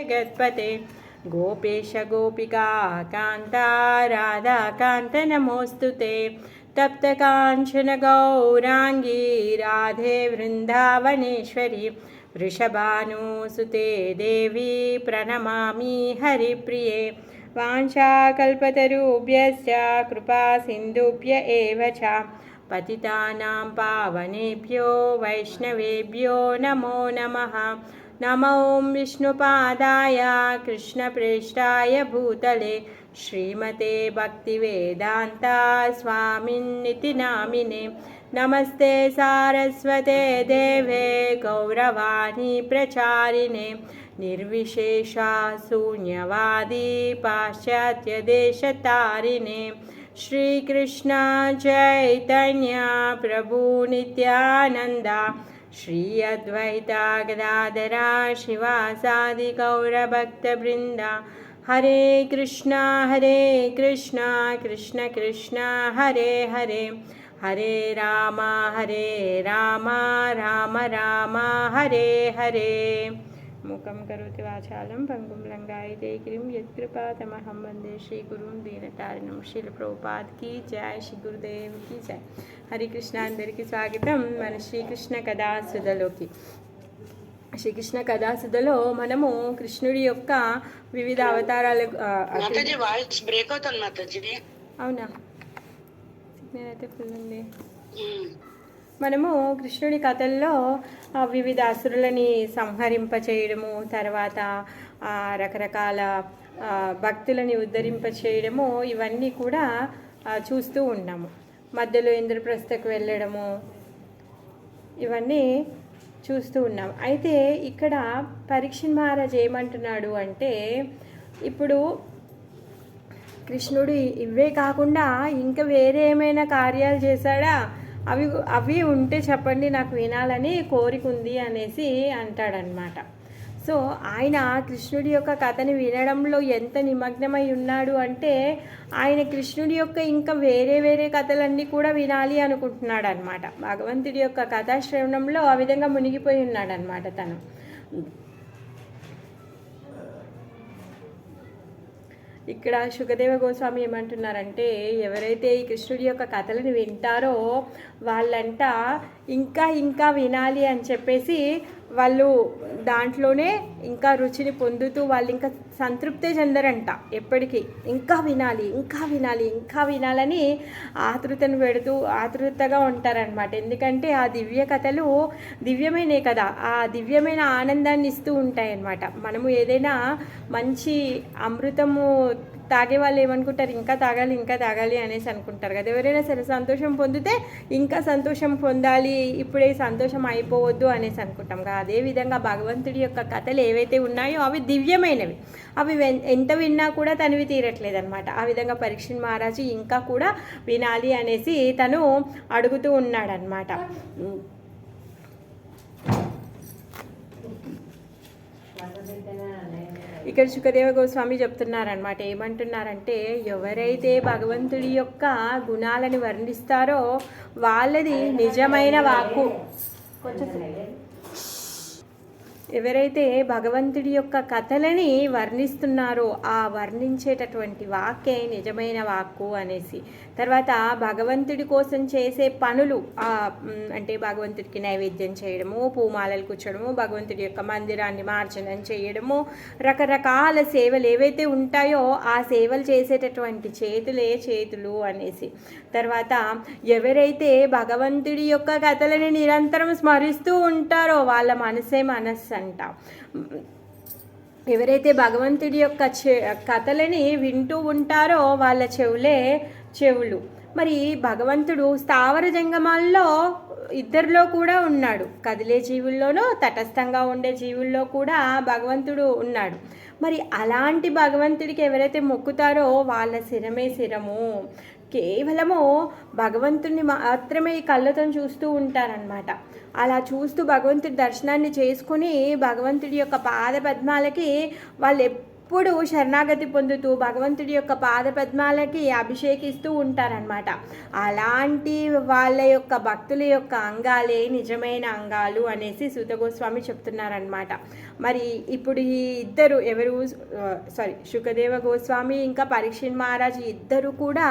जगत्पते गोपेश गोपिका कान्ता राधाकान्त नमोऽस्तु ते तप्तकाञ्चन गौराङ्गी राधे वृन्दावनेश्वरी वृषभानुसुते देवी प्रणमामि हरिप्रिये वाञ्छाकल्पतरुभ्यश्च कृपासिन्धुभ्य एव च पतितानां पावनेभ्यो वैष्णवेभ्यो नमो नमः। नमो विष्णुपादाय कृष्णप्रेष्ठाय भूतले श्रीमते भक्तिवेदान्ता स्वामिन्निति नामिने नमस्ते सारस्वते देवे गौरवाणी प्रचारिणे निर्विशेषा शून्यवादी पाश्चात्यदेशतारिणे श्रीकृष्ण चैतन्य प्रभु नित्यानन्दा श्री अद्वैता गदाधरा शिवासादि गौरभक्तवृन्दा हरे कृष्णा कृष्ण कृष्ण हरे हरे हरे राम राम राम हरे हरे। मुखं करोति वाचालं पंगुं लंघयते गिरिं यत्कृपातमहं वन्दे श्रीगुरुं दीनतारिणं। श्रील प्रभुपाद की जय, श्री गुरुदेव की जय। हरे कृष्ण अंदरिकी स्वागतं मन శ్రీకృష్ణ కథాసుధలోకి. శ్రీకృష్ణ కథాసుధలో మనము కృష్ణుడి యొక్క వివిధ అవతారాలు. అవునా, నేనైతే ఫుల్ ఉంది. మనము కృష్ణుడి కథల్లో వివిధ అసురులని సంహరింపచేయడము, తర్వాత రకరకాల భక్తులని ఉద్ధరింపచేయడము, ఇవన్నీ కూడా చూస్తూ ఉన్నాము. మధ్యలో ఇంద్రప్రస్థకు వెళ్ళడము, ఇవన్నీ చూస్తూ ఉన్నాం. అయితే ఇక్కడ పరీక్షిత్ మహారాజ్ ఏమంటున్నాడు అంటే, ఇప్పుడు కృష్ణుడు ఇవే కాకుండా ఇంకా వేరే ఏమైనా కార్యాలు చేశాడా, అవి ఉంటే చెప్పండి, నాకు వినాలని కోరిక ఉంది అనేసి అంటాడనమాట. సో ఆయన కృష్ణుడి యొక్క కథని వినడంలో ఎంత నిమగ్నమై ఉన్నాడు అంటే, ఆయన కృష్ణుడి యొక్క ఇంకా వేరే వేరే కథలన్నీ కూడా వినాలి అనుకుంటున్నాడు అనమాట. భగవంతుడి యొక్క కథాశ్రవణంలో ఆ విధంగా మునిగిపోయి ఉన్నాడు అనమాట తను. ఇక్కడ శుకదేవ గోస్వామి ఏమంటున్నారంటే, ఎవరైతే ఈ కృష్ణుడి యొక్క కథలను వింటారో వాళ్ళంట ఇంకా ఇంకా వినాలి అని చెప్పేసి వాళ్ళు దాంట్లోనే ఇంకా రుచిని పొందుతూ వాళ్ళు ఇంకా సంతృప్తే చెందరంట. ఎప్పటికీ ఇంకా వినాలి ఇంకా వినాలి ఇంకా వినాలని ఆతృతగా ఉంటారనమాట. ఎందుకంటే ఆ దివ్య కథలు దివ్యమైనవి కదా, ఆ దివ్యమైన ఆనందాన్ని ఇస్తూ ఉంటాయి అన్నమాట. మనము ఏదైనా మంచి అమృతము తాగే వాళ్ళు ఏమనుకుంటారు, ఇంకా తాగాలి అనేసి అనుకుంటారు కదా. ఎవరైనా సరే సంతోషం పొందితే ఇంకా సంతోషం పొందాలి, ఇప్పుడే సంతోషం అయిపోవద్దు అనేసి అనుకుంటాం కదా. అదేవిధంగా భగవంతుడి యొక్క కథలు ఏవైతే ఉన్నాయో అవి దివ్యమైనవి, అవి ఎంత విన్నా కూడా తనివి తీరట్లేదు అనమాట. ఆ విధంగా పరీక్షిత్ మహారాజు ఇంకా కూడా వినాలి అనేసి తను అడుగుతూ ఉన్నాడనమాట. ఇక్కడ శుకదేవ గోస్వామి చెప్తున్నారనమాట. ఏమంటున్నారంటే, ఎవరైతే భగవంతుడి యొక్క గుణాలను వర్ణిస్తారో వాళ్ళది నిజమైన వాక్కు. ఎవరైతే భగవంతుడి యొక్క కథలని వర్ణిస్తున్నారో ఆ వర్ణించేటటువంటి వాక్కే నిజమైన వాక్కు అనేసి. తర్వాత భగవంతుడి కోసం చేసే పనులు, అంటే భగవంతుడికి నైవేద్యం చేయడము, పూమాలలు కూర్చోడము, భగవంతుడి యొక్క మందిరాన్ని మార్చడం చేయడము, రకరకాల సేవలు ఏవైతే ఉంటాయో ఆ సేవలు చేసేటటువంటి చేతులు అనేసి. తర్వాత ఎవరైతే భగవంతుడి యొక్క కథలని నిరంతరం స్మరిస్తూ ఉంటారో వాళ్ళ మనసే మనస్సు అంట. ఎవరైతే భగవంతుడి యొక్క కథలని వింటూ ఉంటారో వాళ్ళ చెవులు. మరి భగవంతుడు స్థావర జంగమాల్లో ఇద్దరిలో కూడా ఉన్నాడు. కదిలే జీవుల్లోనూ తటస్థంగా ఉండే జీవుల్లో కూడా భగవంతుడు ఉన్నాడు. మరి అలాంటి భగవంతుడికి ఎవరైతే మొక్కుతారో వాళ్ళ శిరము. కేవలము భగవంతుడిని మాత్రమే ఈ కళ్ళతో చూస్తూ ఉంటారనమాట. అలా చూస్తూ భగవంతుడి దర్శనాన్ని చేసుకుని భగవంతుడి యొక్క పాద పద్మాలకి వాళ్ళు ఎప్పుడు శరణాగతి పొందుతూ భగవంతుడి యొక్క పాద పద్మాలకి అభిషేకిస్తూ ఉంటారనమాట. అలాంటి వాళ్ళ యొక్క భక్తుల యొక్క అంగాలే నిజమైన అంగాలు అనేసి సూత గోస్వామి చెప్తున్నారనమాట. మరి ఇప్పుడు ఈ ఇద్దరు ఎవరు శుకదేవ గోస్వామి ఇంకా పరీక్షిత్ మహారాజ్ ఇద్దరు కూడా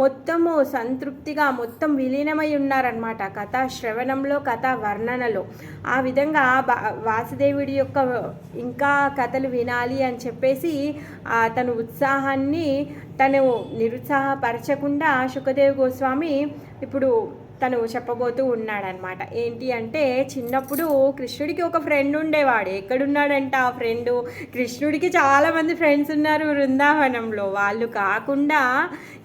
మొత్తము సంతృప్తిగా మొత్తం విలీనమై ఉన్నారనమాట కథా శ్రవణంలో, కథా వర్ణనలో. ఆ విధంగా వాసుదేవుడి యొక్క ఇంకా కథలు వినాలి అని చెప్పేసి తన ఉత్సాహాన్ని తను నిరుత్సాహపరచకుండా శుకదేవ్ గోస్వామి ఇప్పుడు తను చెప్పబోతూ ఉన్నాడనమాట. ఏంటి అంటే, చిన్నప్పుడు కృష్ణుడికి ఒక ఫ్రెండ్ ఉండేవాడు. ఎక్కడున్నాడంట ఆ ఫ్రెండు? కృష్ణుడికి చాలామంది ఫ్రెండ్స్ ఉన్నారు బృందావనంలో. వాళ్ళు కాకుండా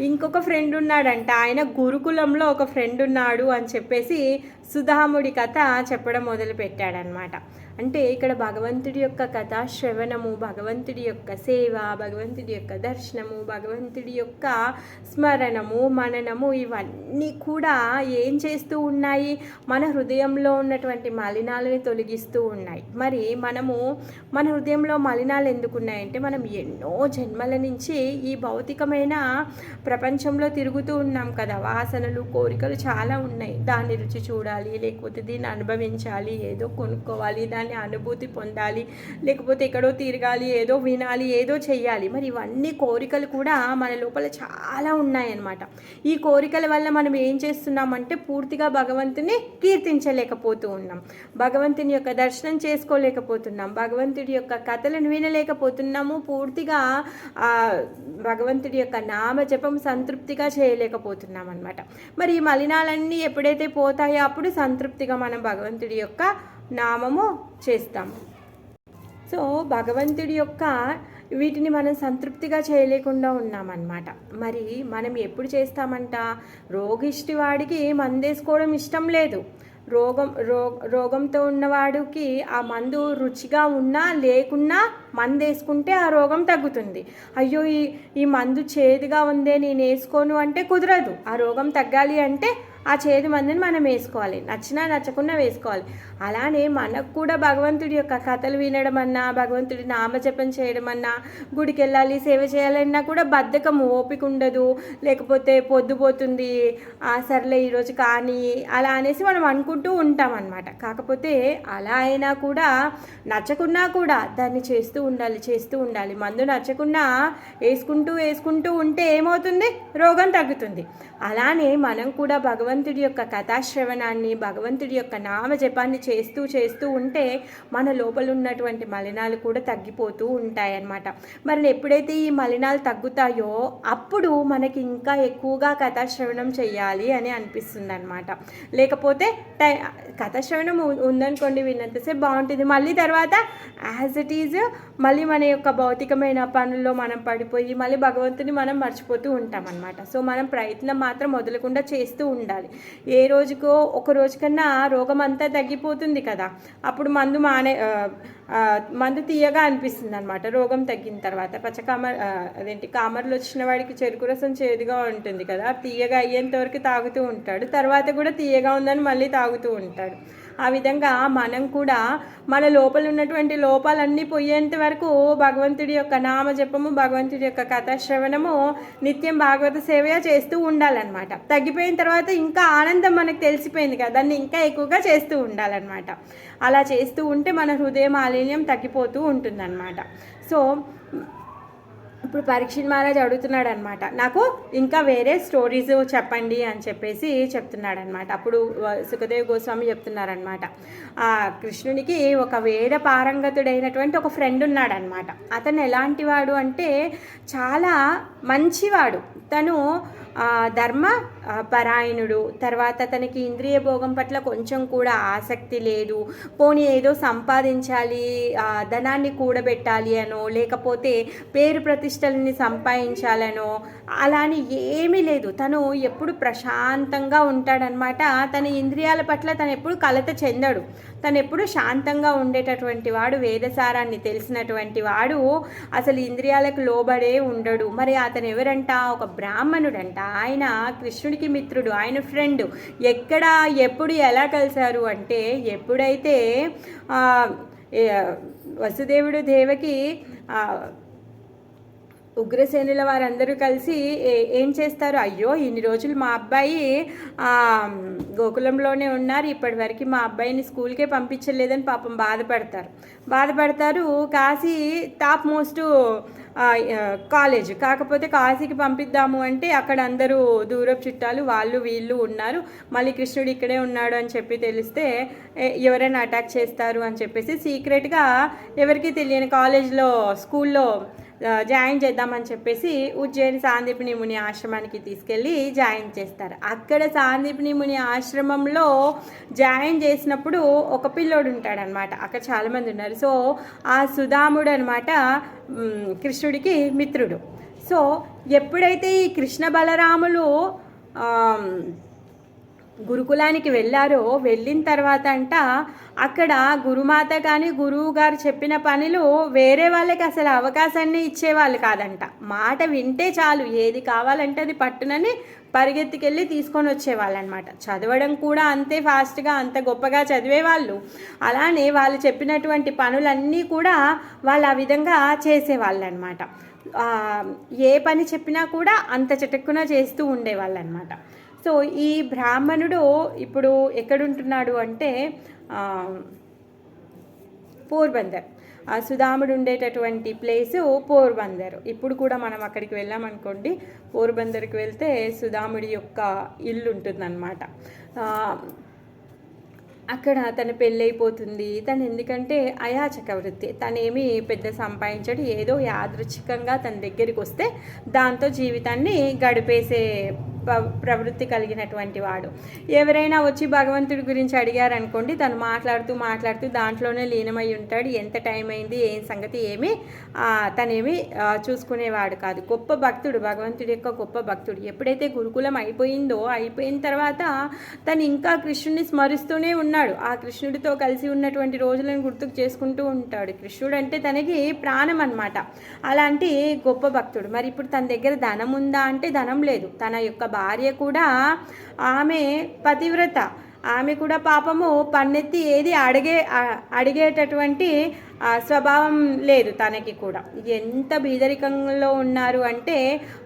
ఇంకొక ఫ్రెండ్ ఉన్నాడంట. ఆయన గురుకులంలో ఒక ఫ్రెండ్ ఉన్నాడు అని చెప్పేసి సుధాముడి కథ చెప్పడం మొదలుపెట్టాడనమాట. అంటే ఇక్కడ భగవంతుడి యొక్క కథా శ్రవణము, భగవంతుడి యొక్క సేవ, భగవంతుడి యొక్క దర్శనము, భగవంతుడి యొక్క స్మరణము, మననము ఇవన్నీ కూడా ఏం చేస్తూ ఉన్నాయి? మన హృదయంలో ఉన్నటువంటి మలినాలని తొలగిస్తూ ఉన్నాయి. మరి మన హృదయంలో మలినాలు ఎందుకు ఉన్నాయంటే, మనం ఎన్నో జన్మల నుంచి ఈ భౌతికమైన ప్రపంచంలో తిరుగుతూ ఉన్నాం కదా. వాసనలు, కోరికలు చాలా ఉన్నాయి. దాన్ని రుచి చూడాలి, లేకపోతే దీన్ని అనుభవించాలి, ఏదో కొనుక్కోవాలి, దాన్ని అనుభూతి పొందాలి, లేకపోతే ఎక్కడో తిరగాలి, ఏదో వినాలి, ఏదో చెయ్యాలి. మరి ఇవన్నీ కోరికలు కూడా మన లోపల చాలా ఉన్నాయన్నమాట. ఈ కోరికల వల్ల మనం ఏం చేస్తున్నామంటే పూర్తిగా భగవంతుని కీర్తించలేకపోతూ ఉన్నాం, భగవంతుని యొక్క దర్శనం చేసుకోలేకపోతున్నాం, భగవంతుడి యొక్క కథలను వినలేకపోతున్నాము, పూర్తిగా భగవంతుడి యొక్క నామ జపం సంతృప్తిగా చేయలేకపోతున్నాం అన్నమాట. మరి ఈ మలినాలన్నీ ఎప్పుడైతే పోతాయో అప్పుడు సంతృప్తిగా మనం భగవంతుడి యొక్క నామము చేస్తాము. సో భగవంతుడి యొక్క వీటిని మనం సంతృప్తిగా చేయలేకుండా ఉన్నామన్నమాట. మరి మనం ఎప్పుడు చేస్తామంట? రోగిష్టి వాడికి మందేసుకోవడం ఇష్టం లేదు. రోగంతో ఉన్నవాడికి ఆ మందు రుచిగా ఉన్నా లేకున్నా మందు వేసుకుంటే ఆ రోగం తగ్గుతుంది. అయ్యో ఈ మందు చేదుగా ఉందే నేను వేసుకోను అంటే కుదరదు. ఆ రోగం తగ్గాలి అంటే ఆ చేదు మందుని మనం వేసుకోవాలి, నచ్చినా నచ్చకుండా వేసుకోవాలి. అలానే మనకు కూడా భగవంతుడి యొక్క కథలు వినడం అన్నా, భగవంతుడి నామజపం చేయడం అన్నా, గుడికి వెళ్ళాలి, సేవ చేయాలన్నా కూడా బద్ధకం, ఓపిక ఉండదు, లేకపోతే పొద్దుపోతుంది, సర్లే ఈరోజు కానీ అలా అనేసి మనం అనుకుంటూ ఉంటాం అన్నమాట. కాకపోతే అలా అయినా కూడా నచ్చకున్నా కూడా దాన్ని చేస్తూ ఉండాలి. మందు నచ్చకున్నా వేసుకుంటూ ఉంటే ఏమవుతుంది? రోగం తగ్గుతుంది. అలానే మనం కూడా భగవంతుడి యొక్క కథాశ్రవణాన్ని, భగవంతుడి యొక్క నామజపాన్ని చేస్తూ ఉంటే మన లోపల ఉన్నటువంటి మలినాలు కూడా తగ్గిపోతూ ఉంటాయన్నమాట. మరి ఎప్పుడైతే ఈ మలినాలు తగ్గుతాయో అప్పుడు మనకి ఇంకా ఎక్కువగా కథాశ్రవణం చేయాలి అని అనిపిస్తుంది అనమాట. లేకపోతే కథాశ్రవణం ఉందనుకోండి, విన్నంతసేపు బాగుంటుంది, మళ్ళీ తర్వాత యాజ్ ఇట్ ఈజ్ మళ్ళీ మన యొక్క భౌతికమైన పనుల్లో మనం పడిపోయి మళ్ళీ భగవంతుని మనం మర్చిపోతూ ఉంటాం అన్నమాట. సో మనం ప్రయత్నం మాత్రం వదలకుండా చేస్తూ ఉండాలి. ఏ రోజుకో ఒక రోజు కన్నా రోగం అంతా తగ్గిపోతుంది కదా, అప్పుడు మందు తీయగా అనిపిస్తుంది అనమాట. రోగం తగ్గిన తర్వాత కామర్లు వచ్చిన వాడికి చెరుకు రసం చేదుగా ఉంటుంది కదా, తీయగా అయ్యేంత వరకు తాగుతూ ఉంటాడు, తర్వాత కూడా తీయగా ఉందని మళ్ళీ తాగుతూ ఉంటాడు. ఆ విధంగా మనం కూడా మన లోపల ఉన్నటువంటి లోపాలన్నీ పోయేంత వరకు భగవంతుడి యొక్క నామజపము, భగవంతుడి యొక్క కథాశ్రవణము, నిత్యం భాగవత సేవ చేస్తూ ఉండాలన్నమాట. తగ్గిపోయిన తర్వాత ఇంకా ఆనందం మనకు తెలిసిపోయింది కదా, దాన్ని ఇంకా ఎక్కువగా చేస్తూ ఉండాలన్నమాట. అలా చేస్తూ ఉంటే మన హృదయ మాలిన్యం తగ్గిపోతూ ఉంటుందన్నమాట. సో ఇప్పుడు పరీక్షిత్ మహారాజ్ అడుగుతున్నాడు అనమాట, నాకు ఇంకా వేరే స్టోరీస్ చెప్పండి అని చెప్పేసి చెప్తున్నాడు అనమాట. అప్పుడు సుఖదేవ్ గోస్వామి చెప్తున్నారనమాట, కృష్ణునికి ఒక వేద పారంగతుడైనటువంటి ఒక ఫ్రెండ్ ఉన్నాడనమాట. అతను ఎలాంటి వాడు అంటే చాలా మంచివాడు. తను ధర్మ పరాయణుడు. తర్వాత తనకి ఇంద్రియ భోగం పట్ల కొంచెం కూడా ఆసక్తి లేదు. పోనీ ఏదో సంపాదించాలి, ధనాన్ని కూడబెట్టాలి అనో, లేకపోతే పేరు ప్రతిష్టలని సంపాదించాలనో అలాని ఏమీ లేదు. తను ఎప్పుడు ప్రశాంతంగా ఉంటాడనమాట. తన ఇంద్రియాల పట్ల తను ఎప్పుడు కలత చెందడు. తను ఎప్పుడు శాంతంగా ఉండేటటువంటి వాడు, వేదసారాన్ని తెలిసినటువంటి వాడు, అసలు ఇంద్రియాలకు లోబడే ఉండడు. మరి అతను ఎవరంట? ఒక బ్రాహ్మణుడంట. ఆయన కృష్ణుడికి మిత్రుడు, ఆయన ఫ్రెండ్. ఎక్కడ ఎప్పుడు ఎలా కలిశారు అంటే, ఎప్పుడైతే వసుదేవుడు దేవకి ఉగ్రసేనుల వారందరూ కలిసి ఏం చేస్తారు, అయ్యో ఇన్ని రోజులు మా అబ్బాయి గోకులంలోనే ఉన్నారు, ఇప్పటివరకు మా అబ్బాయిని స్కూల్కే పంపించలేదని పాపం బాధపడతారు. కాశీ టాప్ మోస్ట్ కాలేజ్, కాకపోతే కాశీకి పంపిద్దాము అంటే అక్కడ అందరూ దూరపు చుట్టాలు వాళ్ళు వీళ్ళు ఉన్నారు, మళ్ళీ కృష్ణుడు ఇక్కడే ఉన్నాడు అని చెప్పి తెలిస్తే ఎవరైనా అటాక్ చేస్తారు అని చెప్పేసి సీక్రెట్గా ఎవరికి తెలియని కాలేజ్లో స్కూల్లో జాయిన్ చేద్దామని చెప్పేసి ఉజ్జయిని సాందీపని ముని ఆశ్రమానికి తీసుకెళ్ళి జాయిన్ చేస్తారు. అక్కడ సాందీపని ముని ఆశ్రమంలో జాయిన్ చేసినప్పుడు ఒక పిల్లోడు ఉంటాడనమాట, అక్కడ చాలామంది ఉన్నారు. సో ఆ సుధాముడు అనమాట కృష్ణుడికి మిత్రుడు. సో ఎప్పుడైతే ఈ కృష్ణ బలరాములు గురుకులానికి వెళ్ళిన తర్వాత అక్కడ గురుమాత కానీ గురువు గారు చెప్పిన పనులు వేరే వాళ్ళకి అసలు అవకాశాన్ని ఇచ్చేవాళ్ళు కాదంట. మాట వింటే చాలు, ఏది కావాలంటే అది పట్టునని పరిగెత్తుకెళ్ళి తీసుకొని వచ్చేవాళ్ళు అనమాట. చదవడం కూడా అంతే ఫాస్ట్గా అంత గొప్పగా చదివేవాళ్ళు. అలానే వాళ్ళు చెప్పినటువంటి పనులన్నీ కూడా వాళ్ళు ఆ విధంగా చేసేవాళ్ళు అనమాట. ఏ పని చెప్పినా కూడా అంత చటుక్కున చేస్తూ ఉండేవాళ్ళు అనమాట. సో ఈ బ్రాహ్మణుడు ఇప్పుడు ఎక్కడుంటున్నాడు అంటే పోర్బందర్, సుధాముడు ఉండేటటువంటి ప్లేసు పోర్బందర్. ఇప్పుడు కూడా మనం అక్కడికి వెళ్ళామనుకోండి, పోర్బందర్కి వెళ్తే సుధాముడి యొక్క ఇల్లు ఉంటుందన్నమాట. అక్కడ తన పెళ్ళైపోతుంది. తను ఎందుకంటే అయాచక వృత్తి, తనేమి పెద్ద సంపాదించడు, ఏదో యాదృచ్ఛికంగా తన దగ్గరికి వస్తే దాంతో జీవితాన్ని గడిపేసే ప్రవృత్తి కలిగినటువంటి వాడు. ఎవరైనా వచ్చి భగవంతుడి గురించి అడిగారనుకోండి, తను మాట్లాడుతూ దాంట్లోనే లీనమై ఉంటాడు. ఎంత టైం అయింది, ఏం సంగతి ఏమి తనేమి చూసుకునేవాడు కాదు. గొప్ప భక్తుడు, భగవంతుడి యొక్క గొప్ప భక్తుడు. ఎప్పుడైతే గురుకులం అయిపోయిన తర్వాత తను ఇంకా కృష్ణుడిని స్మరిస్తూనే ఉన్నాడు. ఆ కృష్ణుడితో కలిసి ఉన్నటువంటి రోజులను గుర్తుకు చేసుకుంటూ ఉంటాడు. కృష్ణుడు అంటే తనకి ప్రాణం అన్నమాట. అలాంటి గొప్ప భక్తుడు. మరి ఇప్పుడు తన దగ్గర ధనం ఉందా అంటే ధనం లేదు. తన యొక్క భార్య కూడా ఆమె పతివ్రత, ఆమె కూడా పాపము పన్నెత్తి ఏది అడిగేటటువంటి స్వభావం లేదు తనకి కూడా. ఎంత బీదరికంలో ఉన్నారు అంటే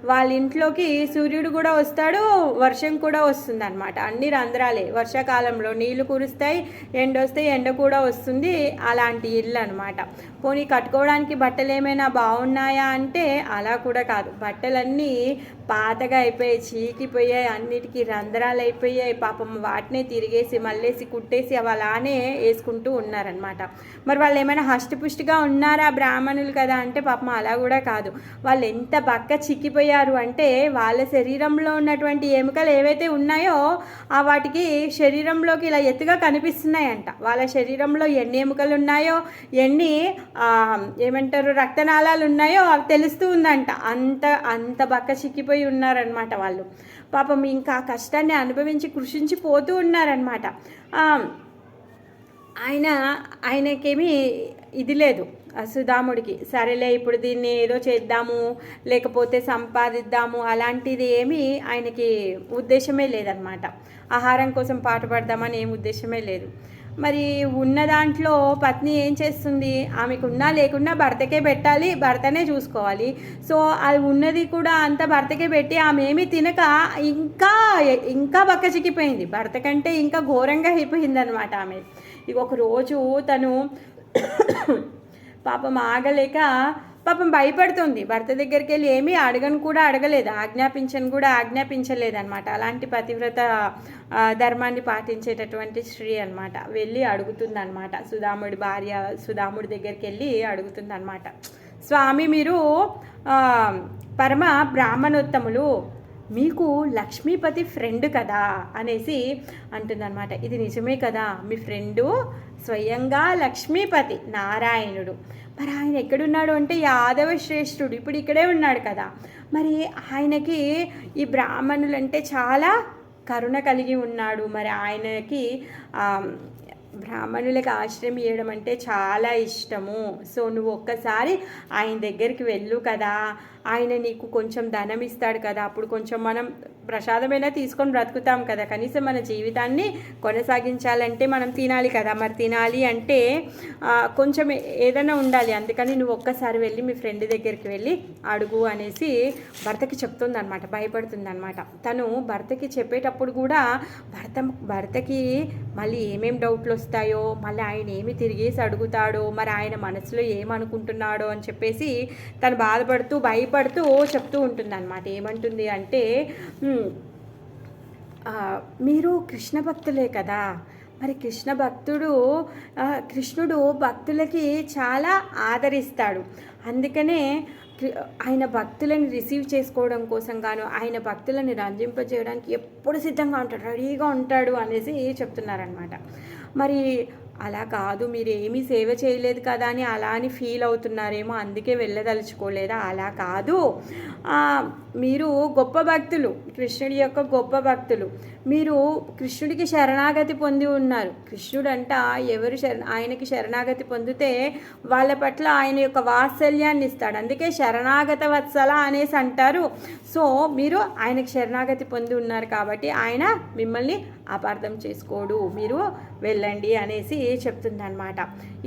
వాళ్ళ ఇంట్లోకి సూర్యుడు కూడా వస్తాడు, వర్షం కూడా వస్తుంది అనమాట. అన్ని రంధ్రాలే. వర్షాకాలంలో నీళ్లు కురుస్తాయి, ఎండ కూడా వస్తుంది. అలాంటి ఇల్లు అనమాట. పోనీ కట్టుకోవడానికి బట్టలు ఏమైనా బాగున్నాయా అంటే అలా కూడా కాదు. బట్టలన్నీ పాతగా అయిపోయాయి, చీకిపోయాయి, అన్నిటికీ రంధ్రాలు అయిపోయాయి. పాపం వాటినే తిరిగేసి మళ్ళేసి కుట్టేసి అవి అలానే వేసుకుంటూ ఉన్నారనమాట. మరి వాళ్ళు ఏమైనా హష్టపుష్టిగా ఉన్నారా బ్రాహ్మణులు కదా అంటే పాపం అలా కూడా కాదు. వాళ్ళు ఎంత బక్క చిక్కిపోయారు అంటే వాళ్ళ శరీరంలో ఉన్నటువంటి ఎముకలు ఏవైతే ఉన్నాయో వాటికి శరీరంలోకి ఇలా ఎత్తుగా కనిపిస్తున్నాయంట. వాళ్ళ శరీరంలో ఎన్ని ఎముకలు ఉన్నాయో, ఎన్ని ఏమంటారు రక్తనాళాలు ఉన్నాయో అవి తెలుస్తూ ఉందంట. అంత బక్క చిక్కిపోయి ఉన్నారనమాట వాళ్ళు. పాపం ఇంకా కష్టాన్ని అనుభవించి కృషించిపోతూ ఉన్నారనమాట. ఆయనకేమీ ఇది లేదు సుధాముడికి. సరేలే ఇప్పుడు దీన్ని ఏదో చేద్దాము, లేకపోతే సంపాదిద్దాము, అలాంటిది ఏమీ ఆయనకి ఉద్దేశమే లేదనమాట. ఆహారం కోసం పాటుపడదామని ఏం ఉద్దేశమే లేదు. మరి ఉన్న దాంట్లో పత్ని ఏం చేస్తుంది, ఆమెకున్నా లేకున్నా భర్తకే పెట్టాలి, భర్తనే చూసుకోవాలి. సో అది ఉన్నది కూడా అంత భర్తకే పెట్టి ఆమె ఏమీ తినక ఇంకా బక్క చిక్కిపోయింది. భర్త కంటే ఇంకా ఘోరంగా అయిపోయింది అనమాట ఆమె. ఇక ఒకరోజు తను పాపం ఆగలేక పాపం భయపడుతుంది. భర్త దగ్గరికి వెళ్ళి ఏమీ అడగలేదు, ఆజ్ఞాపించలేదన్నమాట. అలాంటి పతివ్రత ధర్మాన్ని పాటించేటటువంటి స్త్రీ అనమాట. వెళ్ళి అడుగుతుందన్నమాట. సుధాముడి దగ్గరికి వెళ్ళి అడుగుతుందన్నమాట, స్వామి మీరు పరమ బ్రాహ్మణోత్తములు, మీకు లక్ష్మీపతి ఫ్రెండ్ కదా అనేసి అంటుందన్నమాట. ఇది నిజమే కదా, మీ ఫ్రెండు స్వయంగా లక్ష్మీపతి నారాయణుడు. మరి ఆయన ఎక్కడున్నాడు అంటే యాదవ శ్రేష్ఠుడు ఇప్పుడు ఇక్కడే ఉన్నాడు కదా. మరి ఆయనకి ఈ బ్రాహ్మణులంటే చాలా కరుణ కలిగి ఉన్నాడు. మరి ఆయనకి బ్రాహ్మణులకు ఆశ్రయం ఇవ్వడం అంటే చాలా ఇష్టము. సో నువ్వు ఒక్కసారి ఆయన దగ్గరికి వెళ్ళు కదా, ఆయన నీకు కొంచెం ధనం ఇస్తాడు కదా, అప్పుడు కొంచెం మనం ప్రసాదమైనా తీసుకొని బ్రతుకుతాం కదా, కనీసం మన జీవితాన్ని కొనసాగించాలంటే మనం తినాలి కదా, మరి తినాలి అంటే కొంచెం ఏదైనా ఉండాలి, అందుకని నువ్వు ఒక్కసారి వెళ్ళి మీ ఫ్రెండ్ దగ్గరికి వెళ్ళి అడుగు అనేసి భర్తకి చెప్తుంది అనమాట, భయపడుతుంది అనమాట. తను భర్తకి చెప్పేటప్పుడు కూడా భర్తకి మళ్ళీ ఏమేం డౌట్లు వస్తాయో, మళ్ళీ ఆయన ఏమి తిరిగేసి అడుగుతాడో, మరి ఆయన మనసులో ఏమనుకుంటున్నాడో అని చెప్పేసి తను బాధపడుతూ భయపడుతూ చెప్తూ ఉంటుంది అనమాట. ఏమంటుంది అంటే, మీరు కృష్ణ భక్తులే కదా, మరి కృష్ణుడు భక్తులకి చాలా ఆదరిస్తాడు, అందుకనే ఆయన భక్తులను రిసీవ్ చేసుకోవడం కోసం గాను, ఆయన భక్తులను రంజింపజేయడానికి ఎప్పుడు సిద్ధంగా ఉంటాడు, రెడీగా ఉంటాడు అనేసి చెప్తున్నారనమాట. మరి అలా కాదు, మీరు ఏమీ సేవ చేయలేదు కదా అని అలా అని ఫీల్ అవుతున్నారేమో, అందుకే వెళ్ళదలుచుకోలేదా? అలా కాదు, మీరు గొప్ప భక్తులు, కృష్ణుడి యొక్క గొప్ప భక్తులు, మీరు కృష్ణుడికి శరణాగతి పొంది ఉన్నారు. కృష్ణుడంట ఎవరు ఆయనకి శరణాగతి పొందితే వాళ్ళ పట్ల ఆయన యొక్క వాత్సల్యాన్ని ఇస్తాడు, అందుకే శరణాగత వత్సల అనేసి అంటారు. సో మీరు ఆయనకి శరణాగతి పొంది ఉన్నారు కాబట్టి ఆయన మిమ్మల్ని అపార్థం చేసుకోడు, మీరు వెళ్ళండి అనేసి చెప్తుంది అనమాట.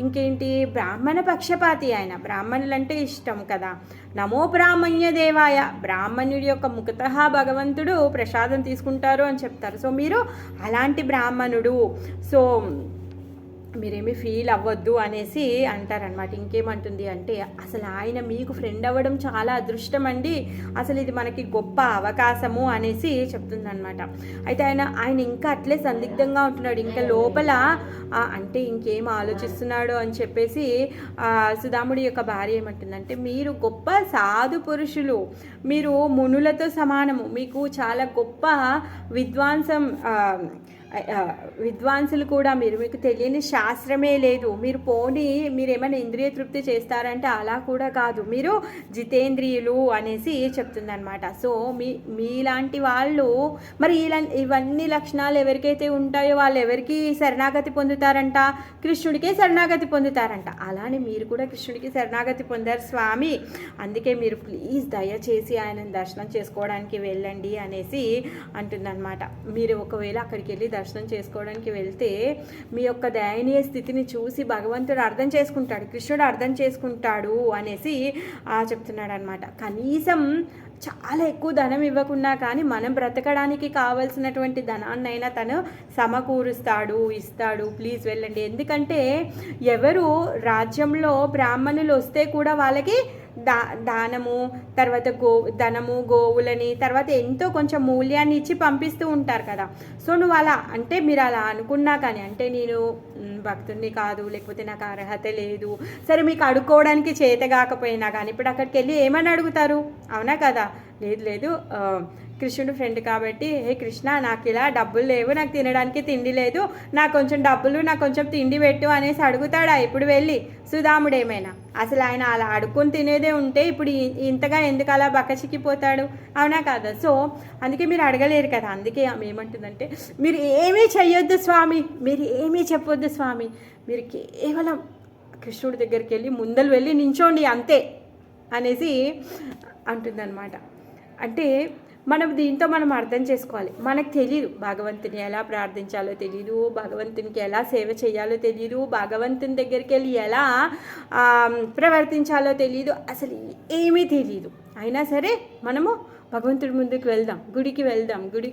ఇంకేంటి, బ్రాహ్మణ పక్షపాతి ఆయన, బ్రాహ్మణులంటే ఇష్టం కదా. నమో బ్రాహ్మణ్య దేవాయ, బ్రాహ్మణుడి యొక్క ముఖతః భగవంతుడు ప్రసాదం తీసుకుంటారు అని చెప్తారు. సో మీరు అలాంటి బ్రాహ్మణుడు, సో మీరేమీ ఫీల్ అవ్వద్దు అనేసి అంటారనమాట. ఇంకేమంటుంది అంటే, అసలు ఆయన మీకు ఫ్రెండ్ అవ్వడం చాలా అదృష్టం అండి, అసలు ఇది మనకి గొప్ప అవకాశము అనేసి చెప్తుందనమాట. అయితే ఆయన ఇంకా అట్లే సందిగ్ధంగా ఉంటున్నాడు, ఇంకా లోపల అంటే ఇంకేం ఆలోచిస్తున్నాడు అని చెప్పేసి సుధాముడి యొక్క భార్య ఏమంటుందంటే, మీరు గొప్ప సాధు పురుషులు, మీరు మునులతో సమానము, మీకు చాలా గొప్ప విద్వాంసులు కూడా, మీకు తెలియని శాస్త్రమే లేదు, మీరు ఏమైనా ఇంద్రియ తృప్తి చేస్తారంటే అలా కూడా కాదు, మీరు జితేంద్రియులు అనేసి చెప్తుందనమాట. సో మీలాంటి వాళ్ళు మరి ఇవన్నీ లక్షణాలు ఎవరికైతే ఉంటాయో వాళ్ళు ఎవరికి శరణాగతి పొందుతారంట? కృష్ణుడికే శరణాగతి పొందుతారంట. అలానే మీరు కూడా కృష్ణుడికి శరణాగతి పొందారు స్వామి, అందుకే మీరు ప్లీజ్ దయచేసి ఆయనను దర్శనం చేసుకోవడానికి వెళ్ళండి అనేసి అంటుందన్నమాట. మీరు ఒకవేళ అక్కడికి వెళ్ళి దర్శనం చేసుకోవడానికి వెళ్తే మీ యొక్క దయనీయ స్థితిని చూసి భగవంతుడు అర్థం చేసుకుంటాడు, కృష్ణుడు అర్థం చేసుకుంటాడు అనేసి చెప్తున్నాడు అనమాట. కనీసం చాలా ఎక్కువ ధనం ఇవ్వకున్నా కానీ మనం బ్రతకడానికి కావలసినటువంటి ధనాన్నైనా తను సమకూరుస్తాడు, ఇస్తాడు, ప్లీజ్ వెళ్ళండి. ఎందుకంటే ఎవరు రాజ్యంలో బ్రాహ్మణులు వస్తే కూడా వాళ్ళకి దానము, తర్వాత ధనము, గోవులని, తర్వాత ఎంతో కొంచెం మూల్యాన్ని ఇచ్చి పంపిస్తూ ఉంటారు కదా. సో నువ్వు అలా అంటే, మీరు అలా అనుకున్నా కానీ, అంటే నేను భక్తుడిని కాదు, లేకపోతే నాకు అర్హత లేదు, సరే మీకు అడుక్కోవడానికి చేత కాకపోయినా కానీ ఇప్పుడు అక్కడికి వెళ్ళి ఏమని అడుగుతారు, అవునా కదా? లేదు కృష్ణుడు ఫ్రెండ్ కాబట్టి, హే కృష్ణ నాకు ఇలా డబ్బులు లేవు, నాకు తినడానికి తిండి లేదు, నాకు కొంచెం డబ్బులు, నాకు కొంచెం తిండి పెట్టు అనేసి అడుగుతాడా ఇప్పుడు వెళ్ళి సుధాముడు ఏమైనా? అసలు ఆయన అలా అడుక్కొని తినేదే ఉంటే ఇప్పుడు ఇంతగా ఎందుకు అలా బక్కచిక్కిపోతాడు, అవునా కదా? సో అందుకే మీరు అడగలేరు కదా. అందుకే ఆమె ఏమంటుందంటే, మీరు ఏమీ చెయ్యొద్దు స్వామి, మీరు ఏమీ చెప్పొద్దు స్వామి, మీరు కేవలం కృష్ణుడి దగ్గరికి వెళ్ళి ముందలు వెళ్ళి నించోండి అంతే అనేసి అంటుందన్నమాట. అంటే దీంతో మనం అర్థం చేసుకోవాలి, మనకు తెలియదు భగవంతుని ఎలా ప్రార్థించాలో తెలియదు, భగవంతునికి ఎలా సేవ చేయాలో తెలియదు, భగవంతుని దగ్గరికి వెళ్ళి ఎలా ప్రవర్తించాలో తెలియదు, అసలు ఏమీ తెలియదు. అయినా సరే మనము భగవంతుడి ముందుకు వెళ్దాం, గుడికి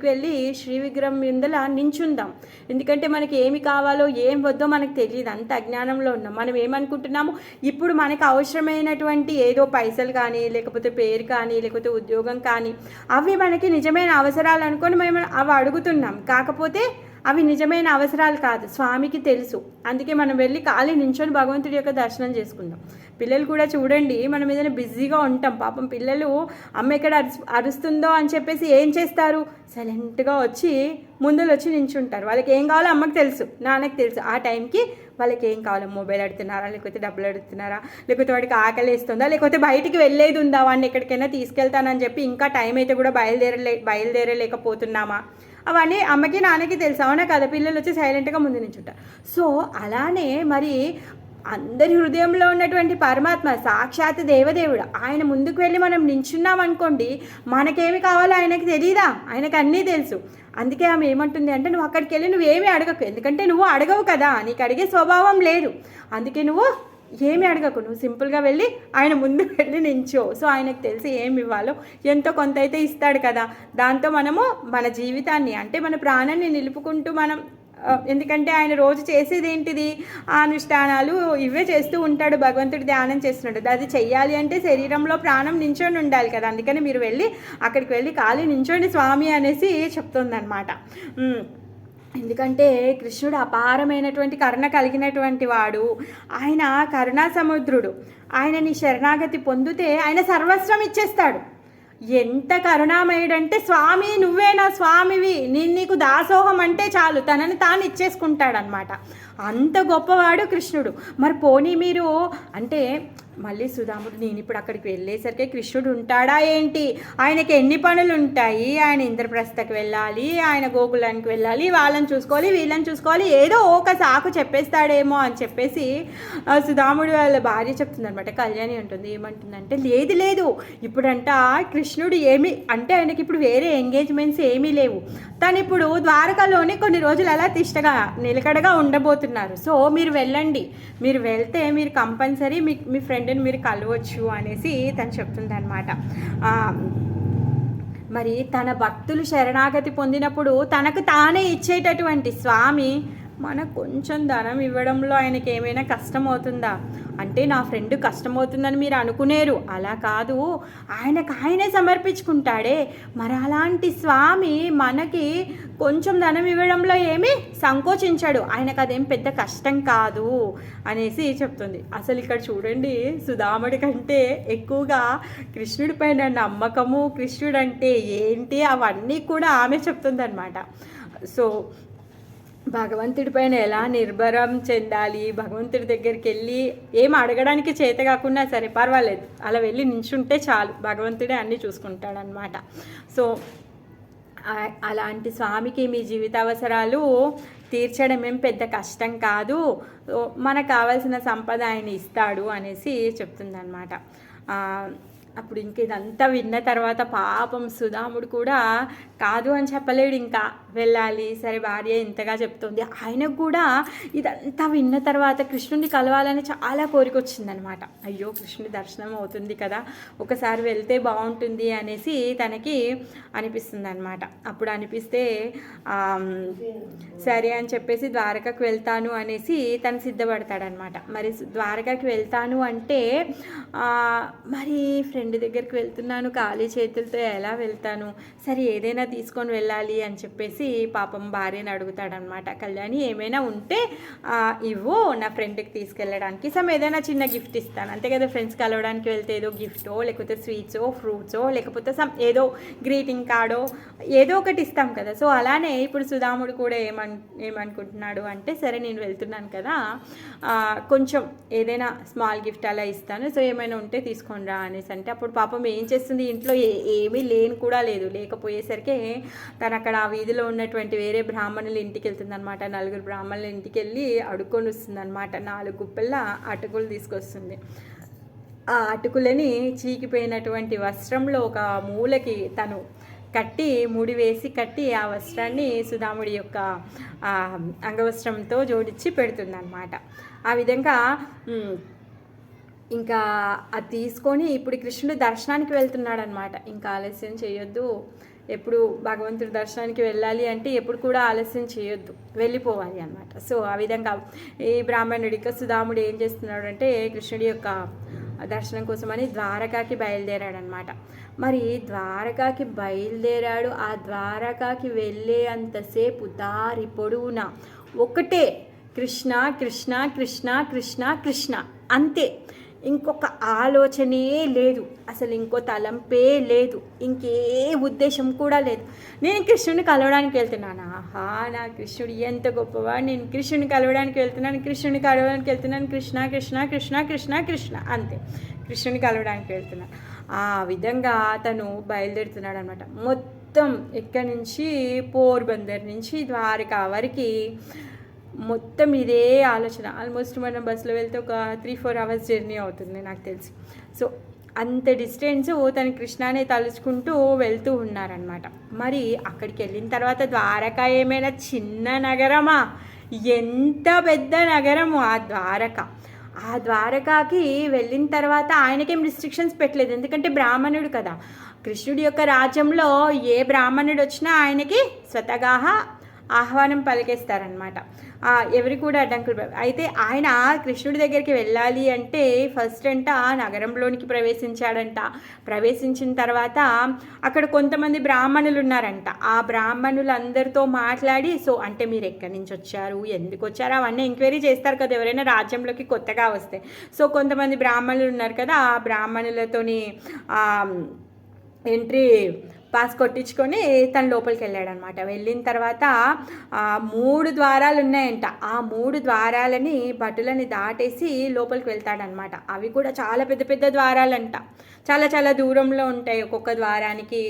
వెళ్ళి శ్రీ విగ్రహం ముందల నించుందాం. ఎందుకంటే మనకి ఏమి కావాలో ఏం వద్దో మనకు తెలియదు, అంత అజ్ఞానంలో ఉన్నాం. మనం ఏమనుకుంటున్నాము, ఇప్పుడు మనకు అవసరమైనటువంటి ఏదో పైసలు కానీ, లేకపోతే పేరు కానీ, లేకపోతే ఉద్యోగం కానీ, అవి మనకి నిజమైన అవసరాలు అనుకొని మేము అవి అడుగుతున్నాం. కాకపోతే అవి నిజమైన అవసరాలు కాదు, స్వామికి తెలుసు. అందుకే మనం వెళ్ళి ఖాళీ నించొని భగవంతుడి యొక్క దర్శనం చేసుకుందాం. పిల్లలు కూడా చూడండి, మనం ఏదైనా బిజీగా ఉంటాం, పాపం పిల్లలు అమ్మ ఎక్కడ అరుస్తుందో అని చెప్పేసి ఏం చేస్తారు, సైలెంట్గా వచ్చి ముందలు వచ్చి నించుంటారు. వాళ్ళకి ఏం కావాలో అమ్మకి తెలుసు, నాన్నకి తెలుసు. ఆ టైంకి వాళ్ళకి ఏం కావాలో, మొబైల్ అడుగుతున్నారా, లేకపోతే డబ్బులు అడుగుతున్నారా, లేకపోతే వాడికి ఆకలి వేస్తుందా, లేకపోతే బయటికి వెళ్ళేది ఉందా, వాడిని ఎక్కడికైనా తీసుకెళ్తానని చెప్పి ఇంకా టైం అయితే కూడా బయలుదేరలేకపోతున్నామా, అవన్నీ అమ్మకి నాన్నకి తెలుసు, అవునా కదా? పిల్లలు వచ్చి సైలెంట్గా ముందు నించుంటారు. సో అలానే మరి అందరి హృదయంలో ఉన్నటువంటి పరమాత్మ సాక్షాత్ దేవదేవుడు. ఆయన ముందుకు వెళ్ళి మనం నించున్నాం అనుకోండి, మనకేమి కావాలో ఆయనకి తెలియదా? ఆయనకు అన్నీ తెలుసు. అందుకే ఆమె ఏమంటుంది అంటే, నువ్వు అక్కడికి వెళ్ళి నువ్వేమీ అడగకు, ఎందుకంటే నువ్వు అడగవు కదా, నీకు అడిగే స్వభావం లేదు. అందుకే నువ్వు ఏమి అడగకు, నువ్వు సింపుల్గా వెళ్ళి ఆయన ముందు వెళ్ళి నించో. సో ఆయనకు తెలిసి ఏమి ఇవ్వాలో ఎంతో కొంత అయితే ఇస్తాడు కదా. దాంతో మనము మన జీవితాన్ని అంటే మన ప్రాణాన్ని నిలుపుకుంటూ మనం, ఎందుకంటే ఆయన రోజు చేసేది ఏంటిది, అనుష్ఠానాలు ఇవే చేస్తూ ఉంటాడు. భగవంతుడి ధ్యానం చేస్తున్నాడు. అది చెయ్యాలి అంటే శరీరంలో ప్రాణం నించొని ఉండాలి కదా. అందుకని మీరు వెళ్ళి అక్కడికి వెళ్ళి ఖాళీ నించోండి స్వామి అనేసి చెప్తుందన్నమాట. ఎందుకంటే కృష్ణుడు అపారమైనటువంటి కరుణ కలిగినటువంటి వాడు. ఆయన కరుణా సముద్రుడు. ఆయనని శరణాగతి పొందితే ఆయన సర్వస్వం ఇచ్చేస్తాడు. ఎంత కరుణామయుడంటే, స్వామి నువ్వే నా స్వామివి, నేను నీకు దాసోహం అంటే చాలు, తనని తాను ఇచ్చేసుకుంటాడనమాట. అంత గొప్పవాడు కృష్ణుడు. మరి పోనీ మీరు అంటే మళ్ళీ సుధాముడు, నేను ఇప్పుడు అక్కడికి వెళ్ళేసరికి కృష్ణుడు ఉంటాడా ఏంటి, ఆయనకి ఎన్ని పనులు ఉంటాయి, ఆయన ఇంద్రప్రస్థకి వెళ్ళాలి, ఆయన గోకులానికి వెళ్ళాలి, వాళ్ళని చూసుకోవాలి వీళ్ళని చూసుకోవాలి, ఏదో ఒక సాకు చెప్పేస్తాడేమో అని చెప్పేసి సుధాముడు వాళ్ళ భార్య చెప్తుందనమాట. కళ్యాణి ఉంటుంది, ఏమంటుందంటే లేదు లేదు, ఇప్పుడంట కృష్ణుడు ఏమి అంటే ఆయనకి ఇప్పుడు వేరే ఎంగేజ్మెంట్స్ ఏమీ లేవు, తను ఇప్పుడు ద్వారకలోనే కొన్ని రోజులు అలా తిష్టగా నిలకడగా ఉండబోతున్నారు. సో మీరు వెళ్ళండి, మీరు వెళ్తే మీరు కంపల్సరీ మీ ఫ్రెండ్ని మీరు కలవచ్చు అనేసి తను చెప్తుంది అనమాట. మరి తన భక్తులు శరణాగతి పొందినప్పుడు తనకు తానే ఇచ్చేటటువంటి స్వామి మనకు కొంచెం ధనం ఇవ్వడంలో ఆయనకి ఏమైనా కష్టం అవుతుందా అంటే, నా ఫ్రెండ్ కష్టమవుతుందని మీరు అనుకునేరు, అలా కాదు, ఆయనకు ఆయనే సమర్పించుకుంటాడే. మరి అలాంటి స్వామి మనకి కొంచెం ధనం ఇవ్వడంలో ఏమీ సంకోచించాడు, ఆయనకు అదేం పెద్ద కష్టం కాదు అనేసి చెప్తుంది. అసలు ఇక్కడ చూడండి, సుధాముడి కంటే ఎక్కువగా కృష్ణుడి పైన నమ్మకము, కృష్ణుడు అంటే ఏంటి అవన్నీ కూడా ఆమె చెప్తుందన్నమాట. సో భగవంతుడి పైన ఎలా నిర్భరం చెందాలి, భగవంతుడి దగ్గరికి వెళ్ళి ఏం అడగడానికి చేత కాకుండా సరే పర్వాలేదు, అలా వెళ్ళి నించుంటే చాలు, భగవంతుడే అన్నీ చూసుకుంటాడనమాట. సో అలాంటి స్వామికి మీ జీవితావసరాలు తీర్చడం ఏం పెద్ద కష్టం కాదు, మనకు కావాల్సిన సంపద ఆయన ఇస్తాడు అనేసి చెప్తుందన్నమాట. అప్పుడు ఇంక ఇదంతా విన్న తర్వాత పాపం సుధాముడు కూడా కాదు అని చెప్పలేడు, ఇంకా వెళ్ళాలి, సరే భార్య ఇంతగా చెప్తుంది. ఆయనకు కూడా ఇదంతా విన్న తర్వాత కృష్ణుడిని కలవాలని చాలా కోరిక వచ్చిందనమాట. అయ్యో కృష్ణుడి దర్శనం అవుతుంది కదా, ఒకసారి వెళ్తే బాగుంటుంది అనేసి తనకి అనిపిస్తుంది అనమాట. అప్పుడు అనిపిస్తే సరే అని చెప్పేసి ద్వారకకు వెళ్తాను అనేసి తను సిద్ధపడతాడనమాట. మరి ద్వారకకి వెళ్తాను అంటే మరి ఫ్రెండ్ దగ్గరికి వెళ్తున్నాను, ఖాళీ చేతులతో ఎలా వెళ్తాను, సరే ఏదైనా తీసుకొని వెళ్ళాలి అని చెప్పేసి పాపం భార్యని అడుగుతాడనమాట. కళ్యాణి ఏమైనా ఉంటే ఇవ్వు, నా ఫ్రెండ్కి తీసుకెళ్ళడానికి ఏదైనా చిన్న గిఫ్ట్ ఇస్తాను, అంతే కదా, ఫ్రెండ్స్ కలవడానికి వెళ్తే ఏదో గిఫ్టో లేకపోతే స్వీట్సో ఫ్రూట్సో లేకపోతే ఏదో గ్రీటింగ్ కార్డో ఏదో ఒకటి ఇస్తాం కదా. సో అలానే ఇప్పుడు సుధాముడు కూడా ఏమనుకుంటున్నాడు అంటే, సరే నేను వెళ్తున్నాను కదా, కొంచెం ఏదైనా స్మాల్ గిఫ్ట్ అలా ఇస్తాను, సో ఏమైనా ఉంటే తీసుకొని రా అనేసి అంటే, అప్పుడు పాపం ఏం చేస్తుంది, ఇంట్లో ఏమీ లేని కూడా లేదు, లేకపోయేసరికి తను అక్కడ ఆ వీధిలో ఉన్నటువంటి వేరే బ్రాహ్మణుల ఇంటికి వెళ్తుంది అనమాట. 4 బ్రాహ్మణుల ఇంటికి వెళ్ళి అడుక్కొని వస్తుంది అనమాట. 4 గుప్పెళ్ళ అటుకులు తీసుకొస్తుంది. ఆ అటుకులని చీకిపోయినటువంటి వస్త్రంలో ఒక మూలకి తను కట్టి ముడి వేసి కట్టి ఆ వస్త్రాన్ని సుధాముడి యొక్క అంగవస్త్రంతో జోడించి పెడుతుందన్నమాట. ఆ విధంగా ఇంకా అది తీసుకొని ఇప్పుడు కృష్ణుడు దర్శనానికి వెళ్తున్నాడు అనమాట. ఇంకా ఆలస్యం చేయొద్దు, ఎప్పుడు భగవంతుడి దర్శనానికి వెళ్ళాలి అంటే ఎప్పుడు కూడా ఆలస్యం చేయొద్దు, వెళ్ళిపోవాలి అన్నమాట. సో ఆ విధంగా ఈ బ్రాహ్మణుడికి సుధాముడు ఏం చేస్తున్నాడు అంటే, కృష్ణుడి యొక్క దర్శనం కోసమని ద్వారకాకి బయలుదేరాడనమాట. మరి ద్వారకాకి బయలుదేరాడు, ఆ ద్వారకాకి వెళ్ళే అంతసేపు దారి పొడవునా ఒకటే కృష్ణ కృష్ణ కృష్ణ కృష్ణ కృష్ణ అంతే, ఇంకొక ఆలోచనే లేదు, అసలు ఇంకో తలంపే లేదు, ఇంకే ఉద్దేశం కూడా లేదు. నేను కృష్ణుని కలవడానికి వెళ్తున్నాను, ఆహా నా కృష్ణుడు ఎంత గొప్పవాడు, నేను కృష్ణుని కలవడానికి వెళ్తున్నాను, కృష్ణుని కలవడానికి వెళ్తున్నాను, కృష్ణ కృష్ణ కృష్ణ కృష్ణ కృష్ణ అంతే, కృష్ణుని కలవడానికి వెళ్తున్నాను. ఆ విధంగా తను బయలుదేరుతున్నాడు అనమాట. మొత్తం ఇక్కడి నుంచి పోర్బందర్ నుంచి ద్వారకా వరకు మొత్తం ఇదే ఆలోచన. ఆల్మోస్ట్ మనం బస్సులో వెళ్తే ఒక 3-4 అవర్స్ జర్నీ అవుతుంది నాకు తెలిసి. సో అంత డిస్టెన్స్ తను కృష్ణానే తలుచుకుంటూ వెళ్తూ ఉన్నారనమాట. మరి అక్కడికి వెళ్ళిన తర్వాత ద్వారకా ఏమైనా చిన్న నగరమా? ఎంత పెద్ద నగరము ఆ ద్వారక. ఆ ద్వారకాకి వెళ్ళిన తర్వాత ఆయనకేం రిస్ట్రిక్షన్స్ పెట్టలేదు, ఎందుకంటే బ్రాహ్మణుడు కదా. కృష్ణుడి యొక్క రాజ్యంలో ఏ బ్రాహ్మణుడు వచ్చినా ఆయనకి స్వతగా ఆహ్వానం పలికేస్తారనమాట. ఎవరి కూడా అడ్డంకులు. అయితే ఆయన కృష్ణుడి దగ్గరికి వెళ్ళాలి అంటే ఫస్ట్ అంట నగరంలోనికి ప్రవేశించాడంట. ప్రవేశించిన తర్వాత అక్కడ కొంతమంది బ్రాహ్మణులు ఉన్నారంట. ఆ బ్రాహ్మణులందరితో మాట్లాడి, సో అంటే మీరు ఎక్కడి నుంచి వచ్చారు, ఎందుకు వచ్చారు, అవన్నీ ఎంక్వైరీ చేస్తారు కదా ఎవరైనా రాజ్యంలోకి కొత్తగా వస్తే. సో కొంతమంది బ్రాహ్మణులు ఉన్నారు కదా, ఆ బ్రాహ్మణులతోని ఎంట్రీ పాస్ కొట్టించుకొని తను లోపలికి వెళ్ళాడనమాట. వెళ్ళిన తర్వాత 3 ద్వారాలు ఉన్నాయంట. ఆ 3 ద్వారాలని భటులని దాటేసి లోపలికి వెళ్తాడనమాట. అవి కూడా చాలా పెద్ద పెద్ద ద్వారాలంట, చాలా చాలా దూరంలో ఉంటాయి ఒక్కొక్క ద్వారానికి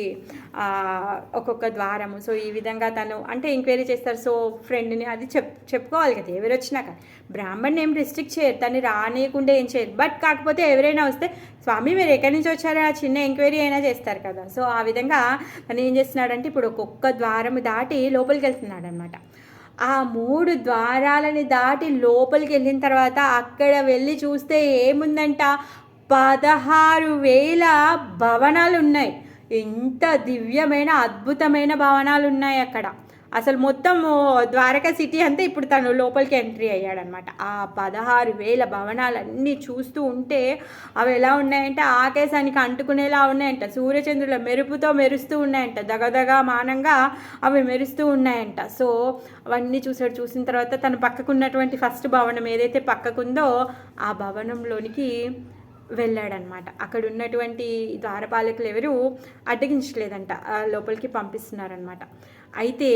ఒక్కొక్క ద్వారము. సో ఈ విధంగా తను అంటే ఎంక్వైరీ చేస్తారు. సో ఫ్రెండ్ని అది చెప్పుకోవాలి కదా, ఎవరు వచ్చినాక బ్రాహ్మణ్ని ఏం రిస్ట్రిక్ట్ చేయరు, తను రానియకుండా ఏం చేయరు. బట్ కాకపోతే ఎవరైనా వస్తే స్వామి మీరు ఎక్కడి నుంచి వచ్చారో ఆ చిన్న ఎంక్వైరీ అయినా చేస్తారు కదా. సో ఆ విధంగా తను ఏం చేస్తున్నాడంటే ఇప్పుడు ఒక్కొక్క ద్వారం దాటి లోపలికి వెళ్తున్నాడు అనమాట. ఆ 3 ద్వారాలని దాటి లోపలికి వెళ్ళిన తర్వాత అక్కడ వెళ్ళి చూస్తే ఏముందంట, 16,000 భవనాలు ఉన్నాయి. ఎంత దివ్యమైన అద్భుతమైన భవనాలు ఉన్నాయి అక్కడ. అసలు మొత్తం ద్వారకా సిటీ అంతా ఇప్పుడు తను లోపలికి ఎంట్రీ అయ్యాడనమాట. ఆ 16,000 భవనాలన్నీ చూస్తూ ఉంటే అవి ఎలా ఉన్నాయంటే ఆకాశానికి అంటుకునేలా ఉన్నాయంట. సూర్యచంద్రుల మెరుపుతో మెరుస్తూ ఉన్నాయంట, దగదగా మానంగా అవి మెరుస్తూ ఉన్నాయంట. సో అవన్నీ చూసిన తర్వాత తన పక్కకున్నటువంటి ఫస్ట్ భవనం ఏదైతే పక్కకుందో ఆ భవనంలోనికి వెళ్ళాడనమాట. అక్కడ ఉన్నటువంటి ద్వారపాలకులు ఎవరు అడ్డగించలేదంట, లోపలికి పంపిస్తున్నారనమాట. అయితే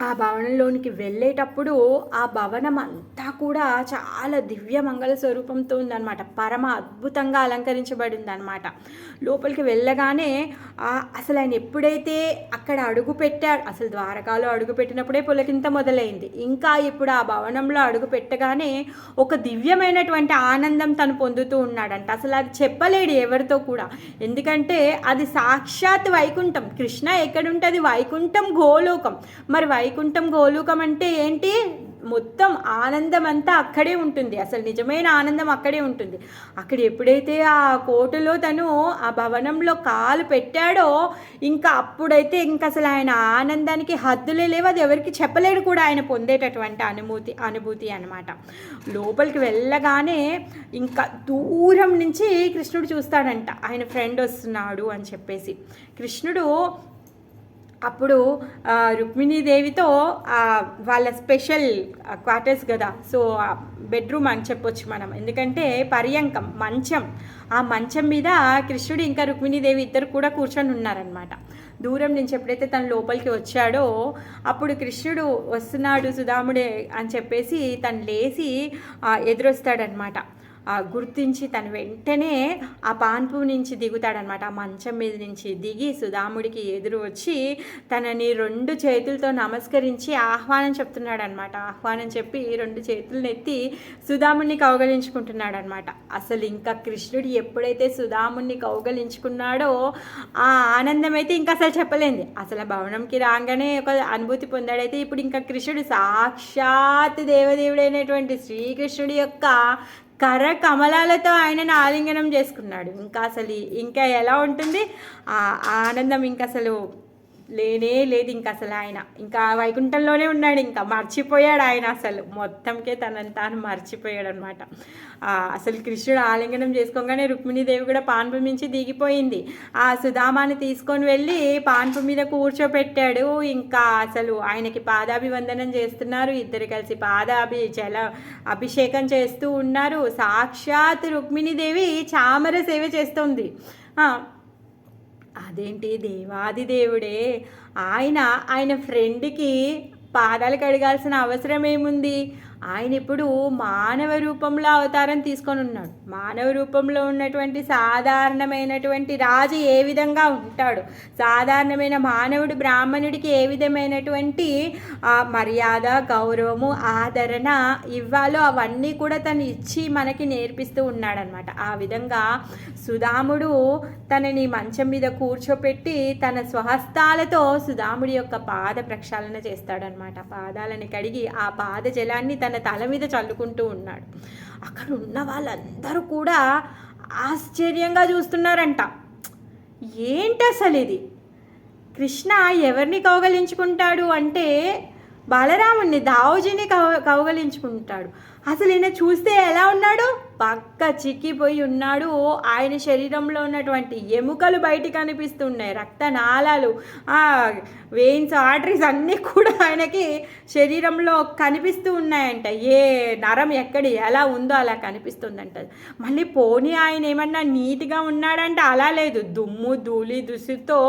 ఆ భవనంలోనికి వెళ్ళేటప్పుడు ఆ భవనం అంతా కూడా చాలా దివ్య మంగళ స్వరూపంతో ఉందన్నమాట. పరమ అద్భుతంగా అలంకరించబడింది అనమాట. లోపలికి వెళ్ళగానే అసలు ఆయన ఎప్పుడైతే అక్కడ అడుగు పెట్టాడు, అసలు ద్వారకాలో అడుగు పెట్టినప్పుడే పులకింత మొదలైంది. ఇంకా ఇప్పుడు ఆ భవనంలో అడుగు పెట్టగానే ఒక దివ్యమైనటువంటి ఆనందం తను పొందుతూ ఉన్నాడంట. అసలు అది చెప్పలేడు ఎవరితో కూడా, ఎందుకంటే అది సాక్షాత్ వైకుంఠం. కృష్ణ ఎక్కడుంటుంది? వైకుంఠం గోలోకం. మరి వైకుంఠం గోలోకం అంటే ఏంటి? మొత్తం ఆనందం అంతా అక్కడే ఉంటుంది. అసలు నిజమైన ఆనందం అక్కడే ఉంటుంది. అక్కడ ఎప్పుడైతే ఆ కోటలో తను ఆ భవనంలో కాలు పెట్టాడో ఇంకా అప్పుడైతే ఇంకా అసలు ఆయన ఆనందానికి హద్దులే లేవు. అది ఎవరికి చెప్పలేడు కూడా ఆయన పొందేటటువంటి అనుభూతి అనమాట. లోపలికి వెళ్ళగానే ఇంకా దూరం నుంచి కృష్ణుడు చూస్తాడంట, ఆయన ఫ్రెండ్ వస్తున్నాడు అని చెప్పేసి. కృష్ణుడు అప్పుడు రుక్మిణీదేవితో వాళ్ళ స్పెషల్ క్వార్టర్స్ కదా, సో బెడ్రూమ్ అని చెప్పొచ్చు మనం, ఎందుకంటే పర్యంకం మంచం, ఆ మంచం మీద కృష్ణుడు ఇంకా రుక్మిణీదేవి ఇద్దరు కూడా కూర్చొని ఉన్నారనమాట. దూరం నుంచి ఎప్పుడైతే తను లోపలికి వచ్చాడో అప్పుడు కృష్ణుడు వస్తున్నాడు సుధాముడే అని చెప్పేసి తను లేచి ఎదురొస్తాడనమాట. గుర్తించి తను వెంటనే ఆ పాన్పు నుంచి దిగుతాడనమాట. ఆ మంచం మీద నుంచి దిగి సుధాముడికి ఎదురు వచ్చి తనని 2 చేతులతో నమస్కరించి ఆహ్వానం చెప్తున్నాడు అనమాట. ఆహ్వానం చెప్పి 2 చేతులను ఎత్తి సుధాముడిని కౌగలించుకుంటున్నాడు అనమాట. అసలు ఇంకా కృష్ణుడు ఎప్పుడైతే సుధాముడిని కౌగలించుకున్నాడో ఆ ఆనందం అయితే ఇంకా అసలు చెప్పలేంది. అసలు భవనంకి రాగానే ఒక అనుభూతి పొందాడైతే ఇప్పుడు ఇంకా కృష్ణుడు సాక్షాత్ దేవదేవుడైనటువంటి శ్రీకృష్ణుడి యొక్క కర్ర కమలాలతో ఆయనను ఆలింగనం చేసుకున్నాడు. ఇంకా అసలు ఇంకా ఎలా ఉంటుంది ఆ ఆనందం, ఇంకా అసలు లేనే లేదు. ఇంకా అసలు ఆయన ఇంకా వైకుంఠంలోనే ఉన్నాడు, ఇంకా మర్చిపోయాడు ఆయన, అసలు మొత్తంకే తనని తాను మర్చిపోయాడు అనమాట. అసలు కృష్ణుడు ఆలింగనం చేసుకోగానే రుక్మిణీదేవి కూడా పాన్పు మించి దిగిపోయింది. ఆ సుధామాని తీసుకొని వెళ్ళి పాన్పు మీద కూర్చోపెట్టాడు. ఇంకా అసలు ఆయనకి పాదాభివందనం చేస్తున్నారు. ఇద్దరు కలిసి అభిషేకం చేస్తూ ఉన్నారు. సాక్షాత్ రుక్మిణీదేవి చామర సేవ చేస్తుంది. అదేంటి దేవాది దేవుడే ఆయన ఫ్రెండ్కి పాదాలు కడగాల్సిన అవసరం ఏముంది? ఆయన ఇప్పుడు మానవ రూపంలో అవతారం తీసుకొని ఉన్నాడు. మానవ రూపంలో ఉన్నటువంటి సాధారణమైనటువంటి రాజు ఏ విధంగా ఉంటాడు, సాధారణమైన మానవుడు బ్రాహ్మణుడికి ఏ విధమైనటువంటి మర్యాద, గౌరవము, ఆదరణ ఇవ్వాలో అవన్నీ కూడా తను ఇచ్చి మనకి నేర్పిస్తూ ఉన్నాడనమాట. ఆ విధంగా సుధాముడు తనని మంచం మీద కూర్చోపెట్టి తన స్వహస్తాలతో సుధాముడి యొక్క పాద ప్రక్షాళన చేస్తాడనమాట. పాదాలని కడిగి ఆ పాద జలాన్ని తన తల మీద చల్లుకుంటూ ఉన్నాడు. అక్కడ ఉన్న వాళ్ళందరూ కూడా ఆశ్చర్యంగా చూస్తున్నారంట. ఏంటి అసలు ఇది? కృష్ణ ఎవరిని కౌగలించుకుంటాడు అంటే బలరాముణ్ణి, దావుజీని కౌగలించుకుంటాడు. అసలు ఈయన చూస్తే ఎలా ఉన్నాడు? పక్క చిక్కిపోయి ఉన్నాడు. ఆయన శరీరంలో ఉన్నటువంటి ఎముకలు బయటికి కనిపిస్తున్నాయి, రక్తనాళాలు, వెయిన్స్, ఆర్టరీస్ అన్నీ కూడా ఆయనకి శరీరంలో కనిపిస్తూ ఉన్నాయంట. ఏ నరం ఎక్కడి ఎలా ఉందో అలా కనిపిస్తుందంట. మళ్ళీ పోనీ ఆయన ఏమన్నా నీట్గా ఉన్నాడంటే అలా లేదు, దుమ్ము ధూళి దుసుతో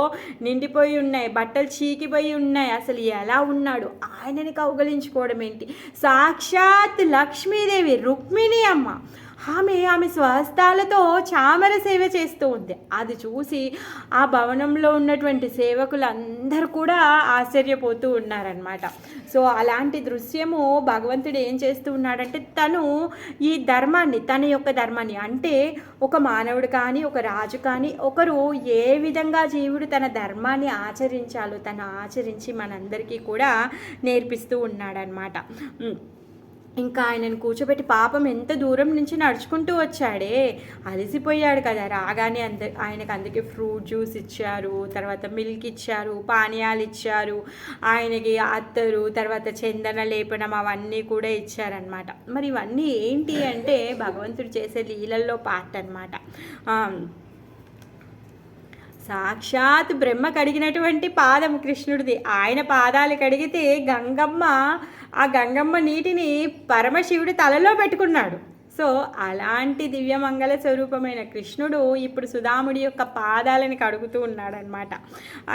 నిండిపోయి ఉన్నాయి, బట్టలు చీకిపోయి ఉన్నాయి. అసలు ఎలా ఉన్నాడు? ఆయనని కౌగలించుకోవడం ఏంటి? సాక్షాత్ లక్ష్మీదేవి, రుక్మిణి అమ్మ, ఆమె స్వహస్తాలతో చామర సేవ చేస్తూ ఉంది. అది చూసి ఆ భవనంలో ఉన్నటువంటి సేవకులు అందరూ కూడా ఆశ్చర్యపోతూ ఉన్నారనమాట. సో అలాంటి దృశ్యము భగవంతుడు ఏం చేస్తూ ఉన్నాడంటే తను ఈ ధర్మాన్ని, తన యొక్క ధర్మాన్ని, అంటే ఒక మానవుడు కానీ ఒక రాజు కానీ ఒకరు ఏ విధంగా జీవుడు తన ధర్మాన్ని ఆచరించాలో తను ఆచరించి మనందరికీ కూడా నేర్పిస్తూ ఉన్నాడనమాట. ఇంకా ఆయనను కూర్చోబెట్టి పాపం ఎంత దూరం నుంచి నడుచుకుంటూ వచ్చాడే, అలసిపోయాడు కదా. రాగానే ఆయనకు అందుకే ఫ్రూట్ జ్యూస్ ఇచ్చారు, తర్వాత మిల్క్ ఇచ్చారు, పానీయాలు ఇచ్చారు, ఆయనకి అత్తరు, తర్వాత చందన లేపనం అవన్నీ కూడా ఇచ్చారనమాట. మరి ఇవన్నీ ఏంటి అంటే భగవంతుడు చేసే లీలల్లో పార్ట్ అనమాట. సాక్షాత్ బ్రహ్మ కడిగినటువంటి పాదం కృష్ణుడిది. ఆయన పాదాలు కడిగితే ఆ గంగమ్మ నీటిని పరమశివుడు తలలో పెట్టుకున్నాడు. సో అలాంటి దివ్యమంగళ స్వరూపమైన కృష్ణుడు ఇప్పుడు సుధాముడి యొక్క పాదాలని కడుగుతూ ఉన్నాడనమాట.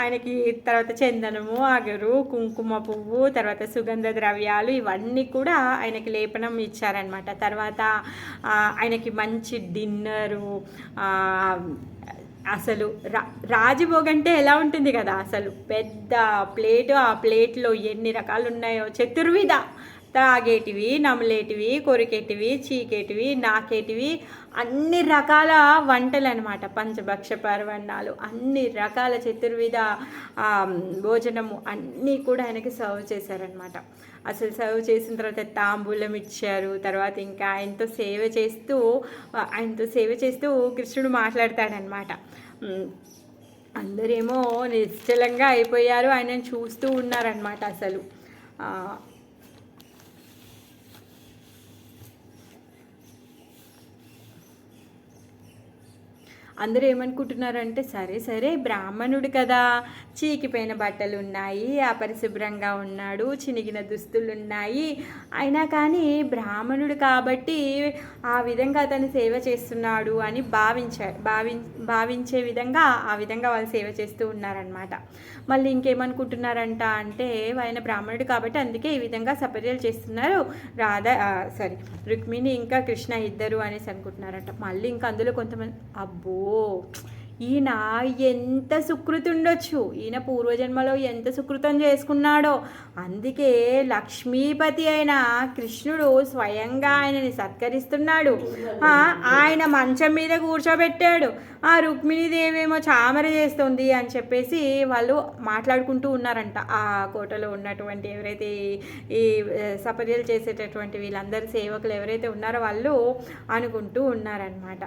ఆయనకి తర్వాత చందనము, అగరు, కుంకుమ పువ్వు, తర్వాత సుగంధ ద్రవ్యాలు ఇవన్నీ కూడా ఆయనకి లేపనం ఇచ్చారనమాట. తర్వాత ఆయనకి మంచి డిన్నరు, అసలు రాజభోగం అంటే ఎలా ఉంటుంది కదా, అసలు పెద్ద ప్లేటు, ఆ ప్లేట్లో ఎన్ని రకాలు ఉన్నాయో, చతుర్విధ, తాగేటివి, నమలేటివి, కొరికేటివి, చీకేటివి, నాకేటివి, అన్ని రకాల వంటలు అనమాట. పంచభక్ష పరవన్నాలు, అన్ని రకాల చతుర్విధ భోజనము అన్నీ కూడా ఆయనకి సర్వ్ చేశారనమాట. అసలు సర్వ్ చేసిన తర్వాత తాంబూలం ఇచ్చారు. తర్వాత ఇంకా ఆయనతో సేవ చేస్తూ కృష్ణుడు మాట్లాడతాడనమాట. అందరేమో నిశ్చలంగా అయిపోయారు, ఆయనను చూస్తూ ఉన్నారనమాట. అసలు అందరూ ఏమనుకుంటున్నారంటే సరే బ్రాహ్మణుడు కదా, చీకిపోయిన బట్టలు ఉన్నాయి, అపరిశుభ్రంగా ఉన్నాడు, చినిగిన దుస్తులు ఉన్నాయి, అయినా కానీ బ్రాహ్మణుడు కాబట్టి ఆ విధంగా అతను సేవ చేస్తున్నాడు అని భావించే విధంగా ఆ విధంగా వాళ్ళు సేవ చేస్తూ ఉన్నారనమాట. మళ్ళీ ఇంకేమనుకుంటున్నారంట అంటే ఆయన బ్రాహ్మణుడు కాబట్టి అందుకే ఈ విధంగా సపర్యలు చేస్తున్నారు రుక్మిణి ఇంకా కృష్ణ ఇద్దరు అనేసి అనుకుంటున్నారంట. మళ్ళీ ఇంకా అందులో కొంతమంది అబ్బో ఈయన ఎంత సుకృతి ఉండొచ్చు, ఈయన పూర్వజన్మలో ఎంత సుకృతం చేసుకున్నాడో, అందుకే లక్ష్మీపతి అయిన కృష్ణుడు స్వయంగా ఆయనని సత్కరిస్తున్నాడు, ఆయన మంచం మీద కూర్చోబెట్టాడు, ఆ రుక్మిణీదేవేమో చామర చేస్తుంది అని చెప్పేసి వాళ్ళు మాట్లాడుకుంటూ ఉన్నారంట. ఆ కోటలో ఉన్నటువంటి ఎవరైతే ఈ సపర్యలు చేసేటటువంటి వీళ్ళందరి సేవకులు ఎవరైతే ఉన్నారో వాళ్ళు అనుకుంటూ ఉన్నారనమాట.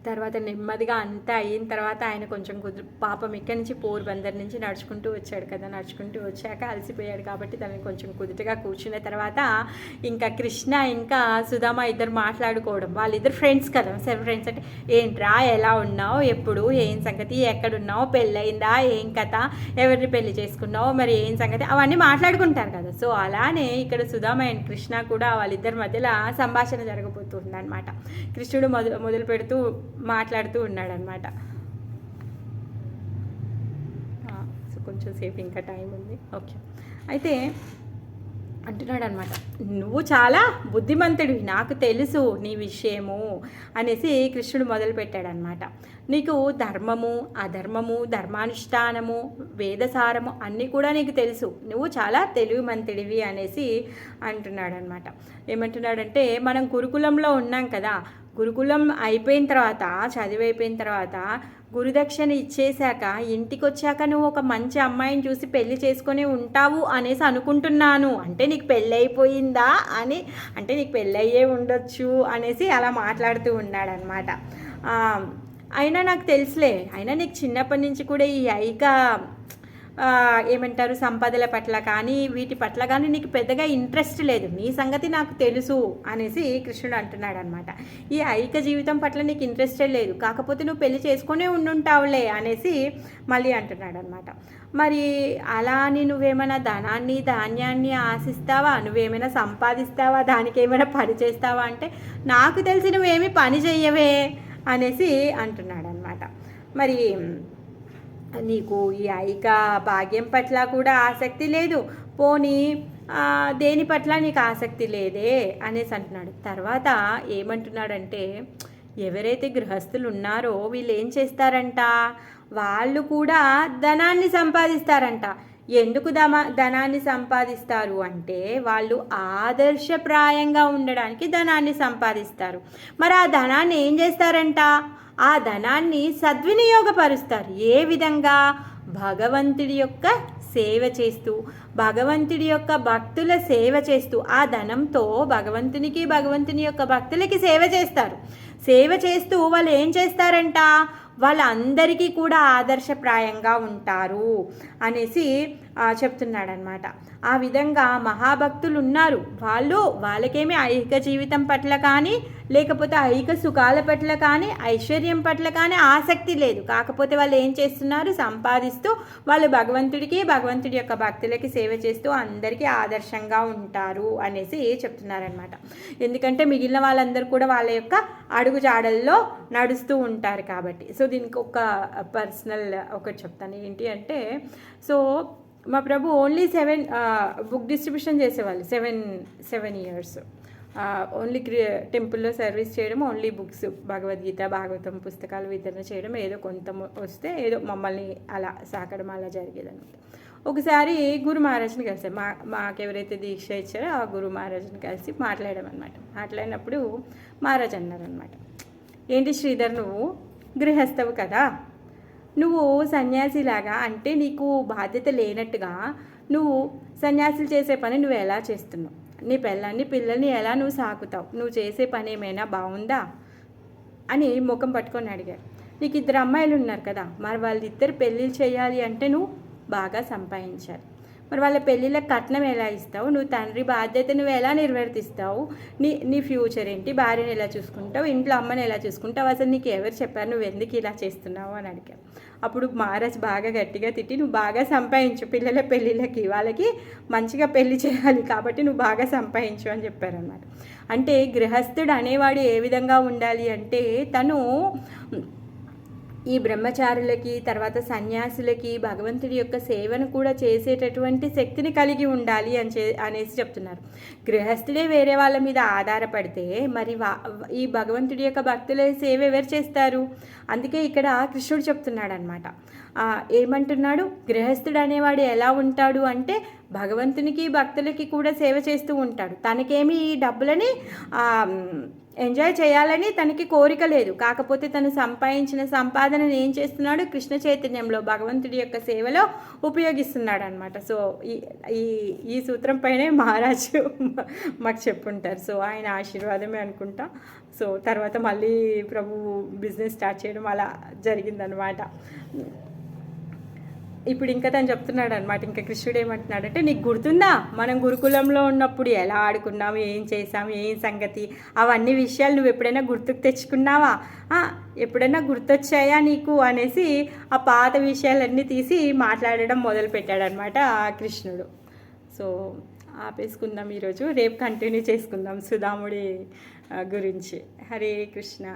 తర్వాత నెమ్మదిగా అంతా అయిన తర్వాత ఆయన కొంచెం పాపం ఇక్కడి నుంచి పోర్బందర్ నుంచి నడుచుకుంటూ వచ్చాడు కదా, నడుచుకుంటూ వచ్చాక అలసిపోయాడు కాబట్టి తనని కొంచెం కుదుటగా కూర్చున్న తర్వాత ఇంకా కృష్ణ ఇంకా సుధామ ఇద్దరు మాట్లాడుకోవడం. వాళ్ళిద్దరు ఫ్రెండ్స్ కదా, ఫ్రెండ్స్ అంటే ఏంట్రా ఎలా ఉన్నావు, ఎప్పుడు ఏం సంగతి, ఎక్కడున్నావు, పెళ్ళయిందా, ఏం కథ, ఎవరిని పెళ్లి చేసుకున్నావు, మరి ఏం సంగతి, అవన్నీ మాట్లాడుకుంటారు కదా. సో అలానే ఇక్కడ సుధామ అండ్ కృష్ణ కూడా వాళ్ళిద్దరి మధ్యలో సంభాషణ జరగబోతుంది అనమాట. కృష్ణుడు మొదలు పెడుతూ మాట్లాడుతూ ఉన్నాడనమాట. సో కొంచెం సేపు ఇంకా టైం ఉంది. ఓకే, అయితే అంటున్నాడు అనమాట. నువ్వు చాలా బుద్ధిమంతుడివి, నాకు తెలుసు నీ విషయము అనేసి కృష్ణుడు మొదలుపెట్టాడనమాట. నీకు ధర్మము, అధర్మము, ధర్మానుష్ఠానము, వేదసారము అన్నీ కూడా నీకు తెలుసు, నువ్వు చాలా తెలివిమంతుడివి అనేసి అంటున్నాడనమాట. ఏమంటున్నాడంటే, మనం గురుకులంలో ఉన్నాం కదా, గురుకులం అయిపోయిన తర్వాత, చదివి అయిపోయిన తర్వాత గురుదక్షిణ ఇచ్చేశాక ఇంటికి వచ్చాక నువ్వు ఒక మంచి అమ్మాయిని చూసి పెళ్లి చేసుకొని ఉంటావు అనేసి అనుకుంటున్నాను. అంటే నీకు పెళ్ళి అయిపోయిందా అని, అంటే నీకు పెళ్ళి అయ్యే ఉండొచ్చు అనేసి అలా మాట్లాడుతూ ఉన్నాడనమాట. అయినా నాకు తెలుసులే, అయినా నీకు చిన్నప్పటి నుంచి కూడా ఈ ఏమంటారు సంపదల పట్ల కానీ వీటి పట్ల కానీ నీకు పెద్దగా ఇంట్రెస్ట్ లేదు, నీ సంగతి నాకు తెలుసు అనేసి కృష్ణుడు అంటున్నాడు అనమాట. ఈ ఐక జీవితం పట్ల నీకు ఇంట్రెస్టే లేదు, కాకపోతే నువ్వు పెళ్లి చేసుకునే ఉండుంటావులే అనేసి మళ్ళీ అంటున్నాడు అనమాట. మరి అలా అని నువ్వేమైనా ధనాన్ని ధాన్యాన్ని ఆశిస్తావా, నువ్వేమైనా సంపాదిస్తావా, దానికి ఏమైనా పని చేస్తావా అంటే నాకు తెలిసి నువ్వేమీ పని చెయ్యవే అనేసి అంటున్నాడు అనమాట. మరి నీకు ఈ ఐక భాగ్యం పట్ల కూడా ఆసక్తి లేదు, పోనీ దేని పట్ల నీకు ఆసక్తి లేదే అనేసి అంటున్నాడు. తర్వాత ఏమంటున్నాడంటే, ఎవరైతే గృహస్థులు ఉన్నారో వీళ్ళు ఏం చేస్తారంట, వాళ్ళు కూడా ధనాన్ని సంపాదిస్తారంట. ఎందుకు ధనాన్ని సంపాదిస్తారు అంటే వాళ్ళు ఆదర్శప్రాయంగా ఉండడానికి ధనాన్ని సంపాదిస్తారు. మరి ఆ ధనాన్ని ఏం చేస్తారంట, ఆ ధనాన్ని సద్వినియోగపరుస్తారు. ఏ విధంగా, భగవంతుడి యొక్క సేవ చేస్తూ, భగవంతుడి యొక్క భక్తుల సేవ చేస్తూ, ఆ ధనంతో భగవంతుని యొక్క భక్తులకి సేవ చేస్తారు. సేవ చేస్తూ వాళ్ళు ఏం చేస్తారంట, వాళ్ళందరికీ కూడా ఆదర్శప్రాయంగా ఉంటారు అనేసి చెప్తున్నాడనమాట. ఆ విధంగా మహాభక్తులు ఉన్నారు, వాళ్ళకేమీ ఐహిక జీవితం పట్ల కానీ లేకపోతే ఐహిక సుఖాల పట్ల కానీ ఐశ్వర్యం పట్ల కానీ ఆసక్తి లేదు, కాకపోతే వాళ్ళు ఏం చేస్తున్నారు, సంపాదిస్తూ వాళ్ళు భగవంతుడి యొక్క భక్తులకి సేవ చేస్తూ అందరికీ ఆదర్శంగా ఉంటారు అనేసి చెప్తున్నారనమాట. ఎందుకంటే మిగిలిన వాళ్ళందరూ కూడా వాళ్ళ యొక్క అడుగుజాడల్లో నడుస్తూ ఉంటారు కాబట్టి. సో దీనికి ఒక పర్సనల్ ఒకటి చెప్తాను, ఏంటి అంటే, సో మా ప్రభు ఓన్లీ 7 బుక్ డిస్ట్రిబ్యూషన్ చేసేవాళ్ళు, 7 years ఓన్లీ టెంపుల్లో సర్వీస్ చేయడం, ఓన్లీ బుక్స్ భగవద్గీత భాగవతం పుస్తకాలు వితరణ చేయడం, ఏదో కొంత వస్తే ఏదో మమ్మల్ని అలా సాకడం అలా జరిగేదన్నమాట. ఒకసారి గురు మహారాజ్ని కలిసారు, మాకెవరైతే దీక్ష ఇచ్చారో ఆ గురు మహారాజ్ని కలిసి మాట్లాడామన్నమాట. మాట్లాడినప్పుడు మహారాజ్ అన్నారనమాట, ఏంటి శ్రీధర్, నువ్వు గృహస్థవు కదా, నువ్వు సన్యాసిలాగా, అంటే నీకు బాధ్యత లేనట్టుగా నువ్వు సన్యాసులు చేసే పని నువ్వు ఎలా చేస్తున్నావు, నీ పిల్లల్ని ఎలా నువ్వు సాకుతావు, నువ్వు చేసే పని ఏమైనా బాగుందా అని ముఖం పట్టుకొని అడిగారు. నీకు 2 అమ్మాయిలు ఉన్నారు కదా, మరి వాళ్ళిద్దరు పెళ్ళిళ్ళు చేయాలి అంటే నువ్వు బాగా సంపాదించాలి, మరి వాళ్ళ పెళ్ళిళ్ళకి కట్నం ఎలా ఇస్తావు, నువ్వు తండ్రి బాధ్యత నువ్వు ఎలా నిర్వర్తిస్తావు, నీ ఫ్యూచర్ ఏంటి, భార్యను ఎలా చూసుకుంటావు, ఇంట్లో అమ్మని ఎలా చూసుకుంటావు, అసలు నీకు ఎవరు చెప్పారు, నువ్వు ఎందుకు ఇలా చేస్తున్నావు అని అడిగారు. అప్పుడు మహారాజ్ బాగా గట్టిగా తిట్టి, నువ్వు బాగా సంపాదించు, పిల్లల పెళ్ళిళ్ళకి వాళ్ళకి మంచిగా పెళ్లి చేయాలి కాబట్టి నువ్వు బాగా సంపాదించు అని చెప్పారనమాట. అంటే గృహస్థుడు అనేవాడు ఏ విధంగా ఉండాలి అంటే, తను ఈ బ్రహ్మచారులకి తర్వాత సన్యాసులకి భగవంతుడి యొక్క సేవను కూడా చేసేటటువంటి శక్తిని కలిగి ఉండాలి అనేసి చెప్తున్నారు. గృహస్థుడే వేరే వాళ్ళ మీద ఆధారపడితే మరి ఈ భగవంతుడి యొక్క భక్తుల సేవ ఎవరు చేస్తారు? అందుకే ఇక్కడ కృష్ణుడు చెప్తున్నాడు అనమాట. ఏమంటున్నాడు, గృహస్థుడు అనేవాడు ఎలా ఉంటాడు అంటే భగవంతునికి భక్తులకి కూడా సేవ చేస్తూ ఉంటాడు. తనకేమి ఈ డబ్బులని ఎంజాయ్ చేయాలని తనకి కోరిక లేదు, కాకపోతే తను సంపాదించిన సంపాదనను ఏం చేస్తున్నాడు, కృష్ణ చైతన్యంలో భగవంతుడి యొక్క సేవలో ఉపయోగిస్తున్నాడు అనమాట. సో ఈ సూత్రం పైనే మహారాజు మాకు చెప్పుంటారు. సో ఆయన ఆశీర్వాదమే అనుకుంటా. సో తర్వాత మళ్ళీ ప్రభు బిజినెస్ స్టార్ట్ చేయడం అలా జరిగిందనమాట. ఇప్పుడు ఇంకా తను చెప్తున్నాడు అనమాట. ఇంకా కృష్ణుడు ఏమంటున్నాడంటే, నీకు గుర్తుందా మనం గురుకులంలో ఉన్నప్పుడు ఎలా ఆడుకున్నాము, ఏం చేసాము, ఏం సంగతి, అవన్నీ విషయాలు నువ్వు ఎప్పుడైనా గుర్తుకు తెచ్చుకున్నావా, ఎప్పుడైనా గుర్తొచ్చాయా నీకు అనేసి ఆ పాత విషయాలన్నీ తీసి మాట్లాడడం మొదలుపెట్టాడనమాట కృష్ణుడు. సో ఆపేసుకుందాం ఈరోజు, రేపు కంటిన్యూ చేసుకుందాం సుధాముడి గురించి. హరే కృష్ణ.